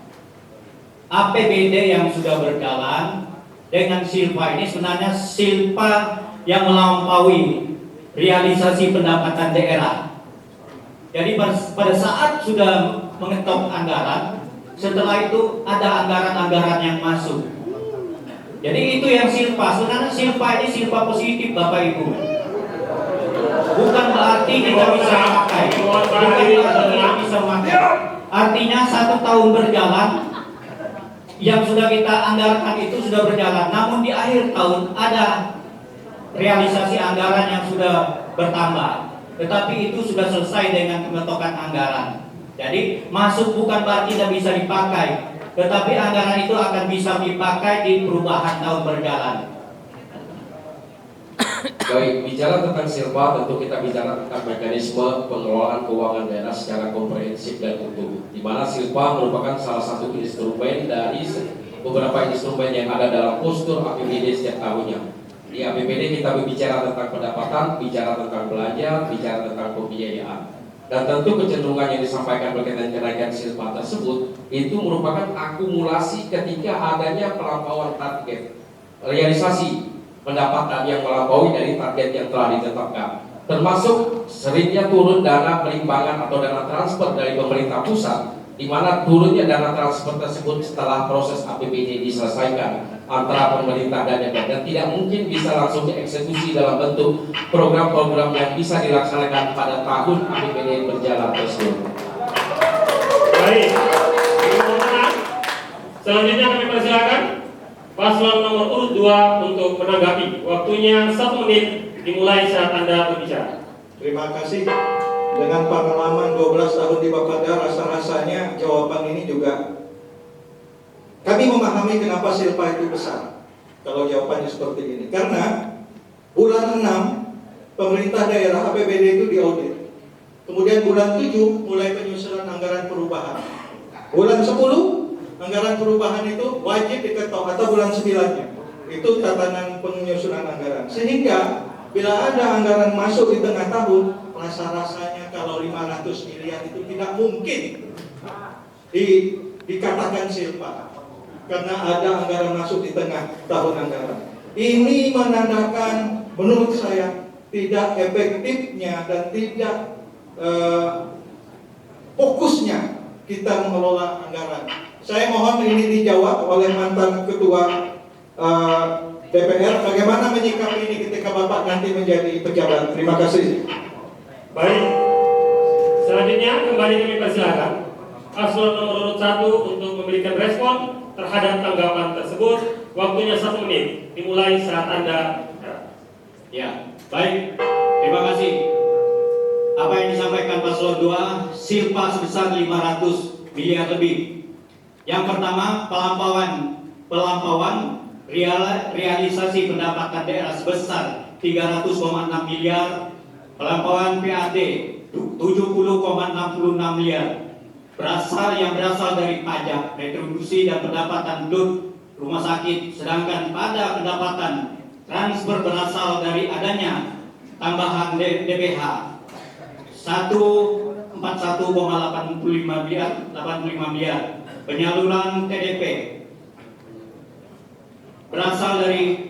APBD yang sudah berjalan dengan silpa ini sebenarnya silpa yang melampaui realisasi pendapatan daerah. Jadi pada saat sudah mengetok anggaran, setelah itu ada anggaran-anggaran yang masuk. Jadi itu yang silpa. Sebenarnya silpa ini silpa positif Bapak Ibu. Bukan berarti kita bisa pakai. Bukan berarti kita bisa pakai. Artinya 1 tahun berjalan, yang sudah kita anggarkan itu sudah berjalan, namun di akhir tahun ada realisasi anggaran yang sudah bertambah, tetapi itu sudah selesai dengan pengetokan anggaran. Jadi masuk bukan berarti tidak bisa dipakai, tetapi anggaran itu akan bisa dipakai di perubahan tahun berjalan. Baik, bicara tentang Silpa, tentu kita bicara tentang mekanisme pengelolaan keuangan daerah secara komprehensif dan utuh, di mana Silpa merupakan salah satu instrumen dari beberapa instrumen yang ada dalam postur APBD setiap tahunnya. Di APBD kita berbicara tentang pendapatan, bicara tentang belanja, bicara tentang pembiayaan. Dan tentu kecenderungan yang disampaikan berkaitan kenaikan Silpa tersebut itu merupakan akumulasi ketika adanya pelampauan target realisasi pendapatan yang melampaui dari target yang telah ditetapkan, termasuk seringnya turun dana perimbangan atau dana transfer dari pemerintah pusat, di mana turunnya dana transfer tersebut setelah proses APBD diselesaikan antara pemerintah dan DPR, dan tidak mungkin bisa langsung dieksekusi dalam bentuk program-program yang bisa dilaksanakan pada tahun APBD berjalan tersebut. Baik, selanjutnya kami persilakan paslon nomor urut 2 untuk menanggapi. Waktunya 1 menit dimulai saat Anda berbicara. Terima kasih. Dengan pengalaman 12 tahun di Bapeda, rasa-rasanya jawaban ini juga kami memahami kenapa Silpa itu besar. Kalau jawabannya seperti ini, karena bulan 6 pemerintah daerah APBD itu diaudit. Kemudian bulan 7 mulai penyusunan anggaran perubahan. Bulan 10 anggaran perubahan itu wajib diketok, atau bulan 9-nya itu tatanan penyusunan anggaran. Sehingga bila ada anggaran masuk di tengah tahun, rasa-rasanya kalau 500 miliar itu tidak mungkin dikatakan Silpa, karena ada anggaran masuk di tengah tahun anggaran. Ini menandakan menurut saya tidak efektifnya dan tidak fokusnya kita mengelola anggaran. Saya mohon ini dijawab oleh mantan ketua DPR, bagaimana menyikapi ini ketika Bapak nanti menjadi pejabat. Terima kasih. Baik, selanjutnya kembali kami persilakan paslon nomor urut 1 untuk memberikan respon terhadap tanggapan tersebut. Waktunya 1 menit dimulai saat Anda. Ya, baik. Terima kasih. Apa yang disampaikan paslon 2, Silpa sebesar 500 miliar lebih. Yang pertama, pelampauan realisasi pendapatan daerah sebesar 300,6 miliar, pelampauan PAD 70,66 miliar. Yang berasal dari pajak, retribusi dan pendapatan DUT rumah sakit, sedangkan pada pendapatan transfer berasal dari adanya tambahan DPH 141,85 miliar. Penyaluran TDP berasal dari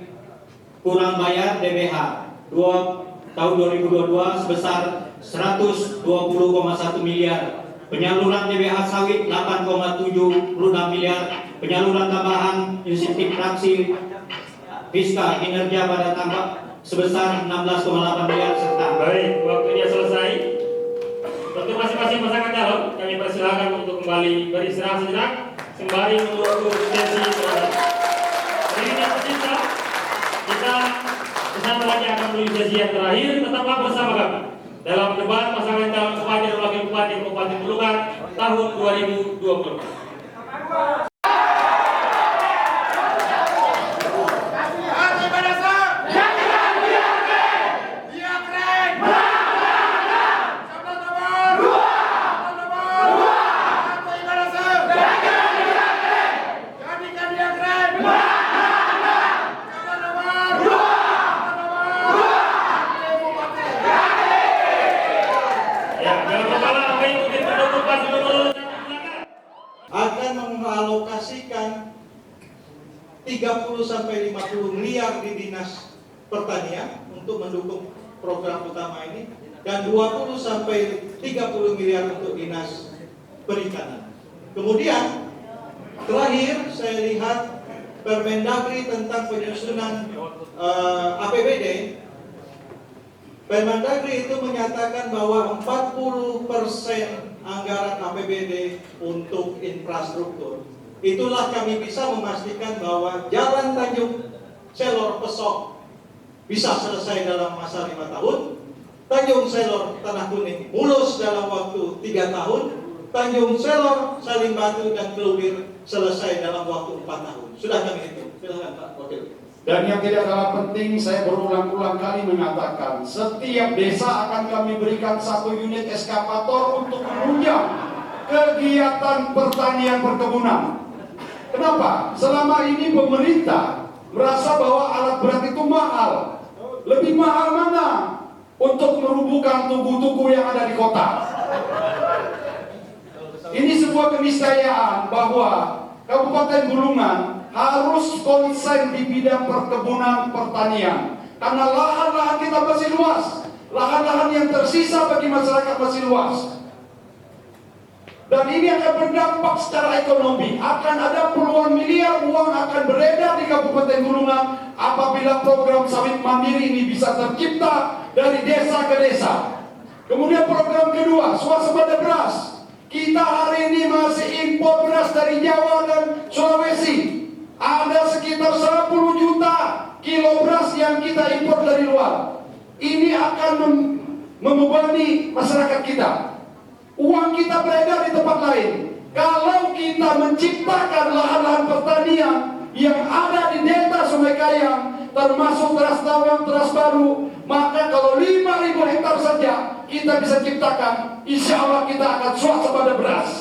kurang bayar DPH tahun 2022 sebesar 120,1 miliar. Penyaluran DPH sawit 8,76 miliar. Penyaluran tambahan insentif fraksi fiskal kinerja pada tambah sebesar 16,8 miliar serta. Baik, waktunya selesai. Untuk masing-masing pasangan calon, kami persilakan untuk kembali beristirahat sejenak sembari menunggu sesi terhadap dirinya tersisa. Kita sesaat lagi akan menuju sesi yang terakhir. Tetaplah bersama kami dalam debat pasangan calon bupati dan wakil bupati Kabupaten Bulungan tahun 2020. Akan mengalokasikan 30-50 miliar di dinas pertanian untuk mendukung program utama ini, dan 20-30 miliar untuk dinas perikanan. Kemudian terakhir saya lihat Permendagri tentang penyusunan APBD. Permendagri itu menyatakan bahwa 40% anggaran APBD untuk infrastruktur itulah kami bisa memastikan bahwa Jalan Tanjung Selor Pesok bisa selesai dalam masa 5 tahun, Tanjung Selor Tanah Kuning mulus dalam waktu 3 tahun, Tanjung Selor Salim Batu dan Kelubir selesai dalam waktu 4 tahun. Sudah kami hitung. Silakan Pak Wakil. Dan yang tidak kalah penting, saya berulang-ulang kali mengatakan, setiap desa akan kami berikan 1 unit eskavator untuk menunjang kegiatan pertanian perkebunan. Kenapa? Selama ini pemerintah merasa bahwa alat berat itu mahal. Lebih mahal mana? Untuk merubuhkan tugu-tugu yang ada di kota. Ini sebuah keniscayaan bahwa Kabupaten Bulungan harus konsen di bidang perkebunan pertanian. Karena lahan-lahan kita masih luas. Lahan-lahan yang tersisa bagi masyarakat masih luas. Dan ini akan berdampak secara ekonomi. Akan ada puluhan miliar uang akan beredar di Kabupaten Bulungan apabila program sawit mandiri ini bisa tercipta dari desa ke desa. Kemudian program kedua, swasembada beras. Kita hari ini masih impor beras dari Jawa dan Sulawesi. Ada sekitar 10 juta kilo beras yang kita impor dari luar. Ini akan membebani masyarakat kita. Uang kita beredar di tempat lain. Kalau kita menciptakan lahan-lahan pertanian yang ada di delta Sungai Kayang, termasuk Teras Tawang, Teras Baru, maka kalau 5.000 hektar saja kita bisa ciptakan, insya Allah kita akan swasembada beras.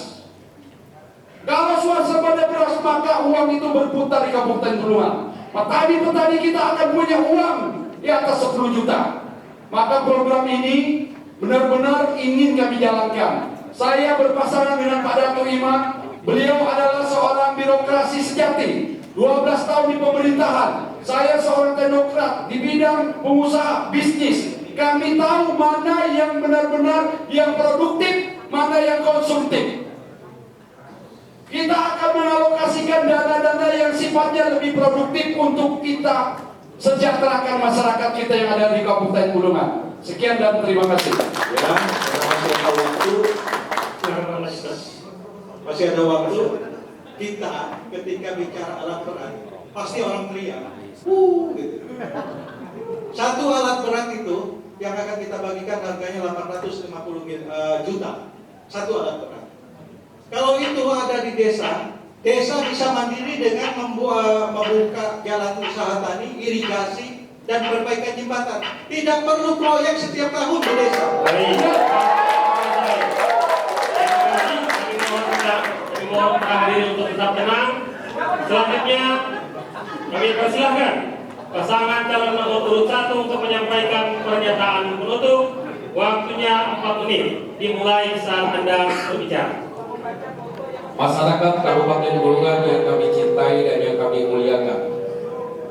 Kalau swasembada beras, maka uang itu berputar di Kabupaten Bulungan. Petani-petani kita akan punya uang di atas 10 juta. Maka program ini benar-benar ingin kami jalankan. Saya berpasangan dengan Pak Dato Iman. Beliau adalah seorang birokrasi sejati, 12 tahun di pemerintahan. Saya seorang teknokrat di bidang pengusaha bisnis. Kami tahu mana yang benar-benar yang produktif, mana yang konsumtif. Kita akan mengalokasikan dana-dana yang sifatnya lebih produktif untuk kita sejahterakan masyarakat kita yang ada di Kabupaten Bulungan. Sekian dan terima kasih. Ya, masih ada waktu. Masih ada waktu. Kita ketika bicara alat berat, pasti orang teriak. Gitu. Satu alat berat itu yang akan kita bagikan harganya 850 juta. Satu alat berat. Kalau itu ada di desa, desa bisa mandiri dengan membuka jalan usaha tani, irigasi, dan perbaikan jembatan. Tidak perlu proyek setiap tahun di desa. Kami mohon hadirin untuk tetap tenang. Selanjutnya kami persilahkan pasangan calon nomor urut 1 untuk menyampaikan pernyataan penutup. Waktunya 4 menit. Dimulai saat Anda berbicara. Masyarakat Kabupaten Bulungan yang kami cintai dan yang kami muliakan,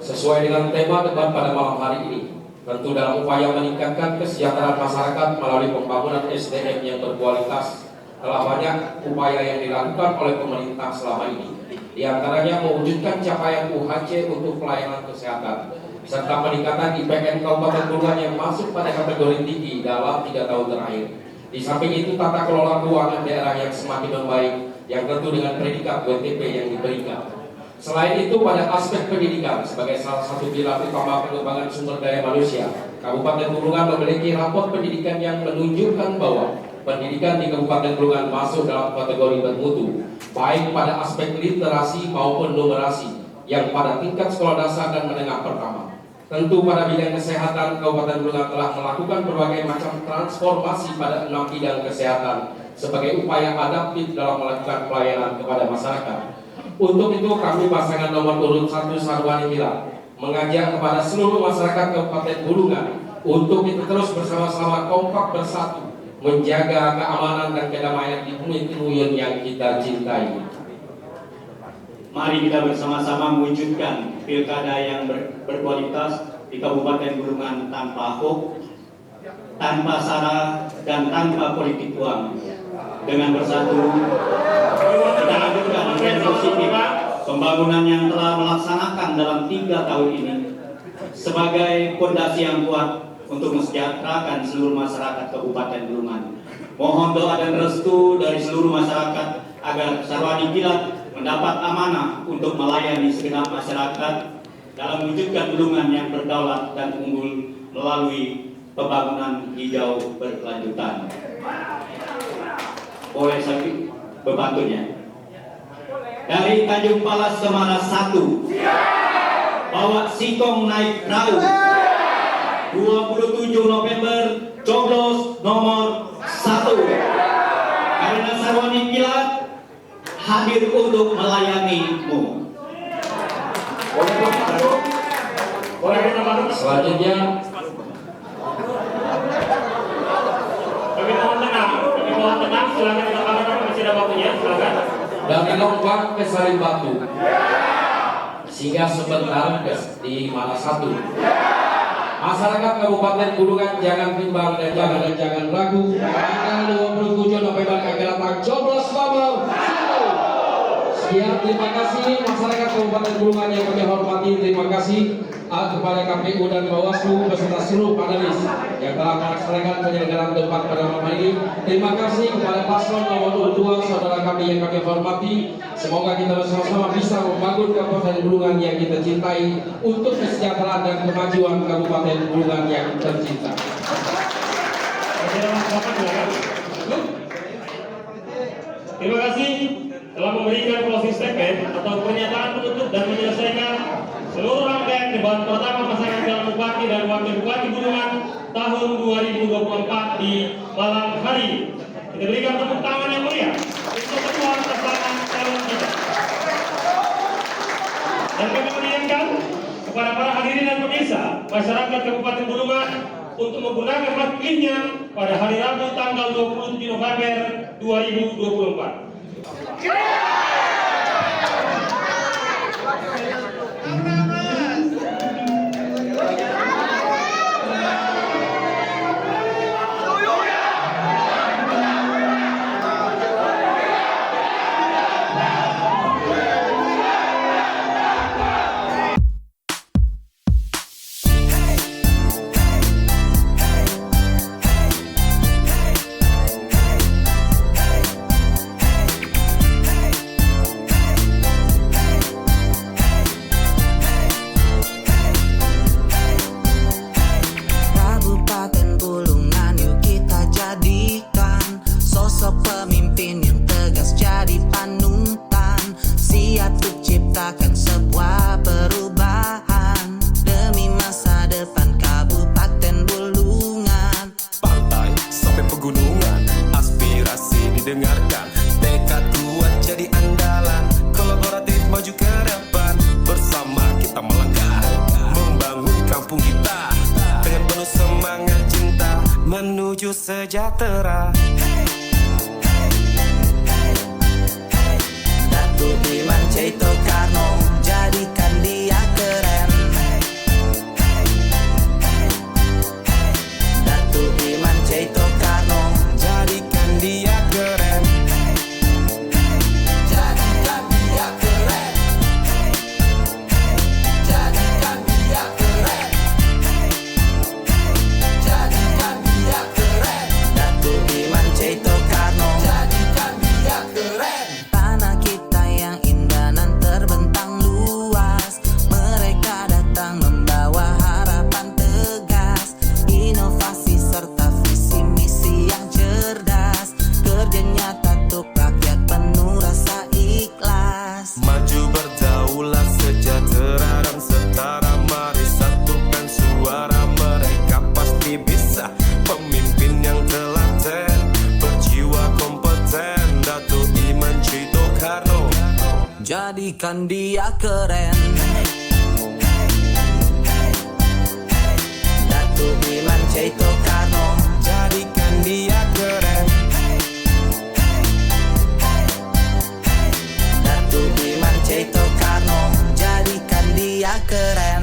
sesuai dengan tema debat pada malam hari ini, tentu dalam upaya meningkatkan kesejahteraan masyarakat melalui pembangunan SDM yang berkualitas, telah banyak upaya yang dilakukan oleh pemerintah selama ini. Di antaranya mewujudkan capaian UHC untuk pelayanan kesehatan, serta peningkatan IPN Kabupaten Bulungan yang masuk pada kategori tinggi dalam 3 tahun terakhir. Di samping itu, tata kelola keuangan daerah yang semakin membaik, yang tentu dengan predikat WTP yang diberikan. Selain itu, pada aspek pendidikan sebagai salah satu pilar utama pengembangan sumber daya manusia, Kabupaten Bulungan memiliki rapor pendidikan yang menunjukkan bahwa pendidikan di Kabupaten Bulungan masuk dalam kategori bermutu, baik pada aspek literasi maupun numerasi, yang pada tingkat sekolah dasar dan menengah pertama. Tentu pada bidang kesehatan, Kabupaten Bulungan telah melakukan berbagai macam transformasi pada 6 bidang kesehatan sebagai upaya adaptif dalam melakukan pelayanan kepada masyarakat. Untuk itu kami pasangan nomor urut 1 Sarwani Mila mengajak kepada seluruh masyarakat Kabupaten Bulungan untuk kita terus bersama-sama kompak bersatu menjaga keamanan dan kedamaian di bumi Tinuyun yang kita cintai. Mari kita bersama-sama mewujudkan pilkada yang berkualitas di Kabupaten Bulungan tanpa hoax, tanpa sara, dan tanpa politik uang. Dengan bersatu, kita lanjutkan dengan positif pembangunan yang telah melaksanakan dalam 3 tahun ini sebagai fondasi yang kuat untuk mensejahterakan seluruh masyarakat Kabupaten Bulungan. Mohon doa dan restu dari seluruh masyarakat agar Sarwani Kilat mendapat amanah untuk melayani segenap masyarakat dalam mewujudkan Bulungan yang berdaulat dan unggul melalui pembangunan hijau berkelanjutan. Boleh saya bebantunya? Dari Tanjung Palas Semarang 1, bawa Singkong naik perahu. 27 November, coblos nomor 1. Karena Sarwani Kilat hadir untuk melayanimu. Boleh kita bantu? Selanjutnya Kami mohon tenang, silakan kita bantu, masih ada waktunya, silakan. dari Longkang ke Salim Batu, sehingga sebentar di mana 1. Masyarakat Kabupaten Bulungan jangan bimbang dan jangan ragu. Tanggal 27 November akan datang coblos nomor 1. Sekian, terima kasih masyarakat Kabupaten Bulungan yang kami hormati. Terima kasih kepada KPU dan Bawaslu beserta seluruh panelis yang telah melaksanakan penyelenggaraan debat pada malam ini. Terima kasih kepada paslon nomor 2 saudara kami yang kami hormati. Semoga kita bersama-sama bisa membangun Kabupaten Bulungan yang kita cintai untuk kesejahteraan dan kemajuan Kabupaten Bulungan yang tercinta. Terima kasih telah memberikan closing statement atau pernyataan penutup dan menyelesaikan seluruh rangkaian debat pertama pasangan calon bupati dan wakil bupati Bulungan tahun 2024 di malam hari ini. Kita berikan tepuk tangan yang meriah untuk kedua pasangan calon kita. Dan kami mengingatkan kepada para hadirin dan pemirsa masyarakat Kabupaten Bulungan untuk menggunakan hak pilihnya pada hari Rabu tanggal 27 November 2024. dengarkan. Tekad kuat jadi andalan, kolaboratif maju ke depan. Bersama kita melangkah, membangun kampung kita dengan penuh semangat cinta menuju sejahtera. Datuk Iman Cito Karno, jadikan dia keren. Datuk Iman Cito Karno, jadikan dia keren. jadikan dia keren. Jadikan dia keren. Jadikan dia keren. Datuk Iman Cito Karno, jadikan dia keren. Tanah kita yang indah dan terbentang luas, mereka datang membawa harapan tegas, inovasi serta visi misi yang cerdas, kerja nyata untuk rakyat penuh rasa ikhlas. Maju berdaulat sejahtera dan setara, mari satukan suara mereka pasti bisa. Pemimpin yang telaten, berjiwa kompeten, Datuk Iman Cito Karno, Jadikan dia keren. Datuk Iman Cito Karno, jadikan dia keren. Datuk Iman Cito Karno, jadikan dia keren.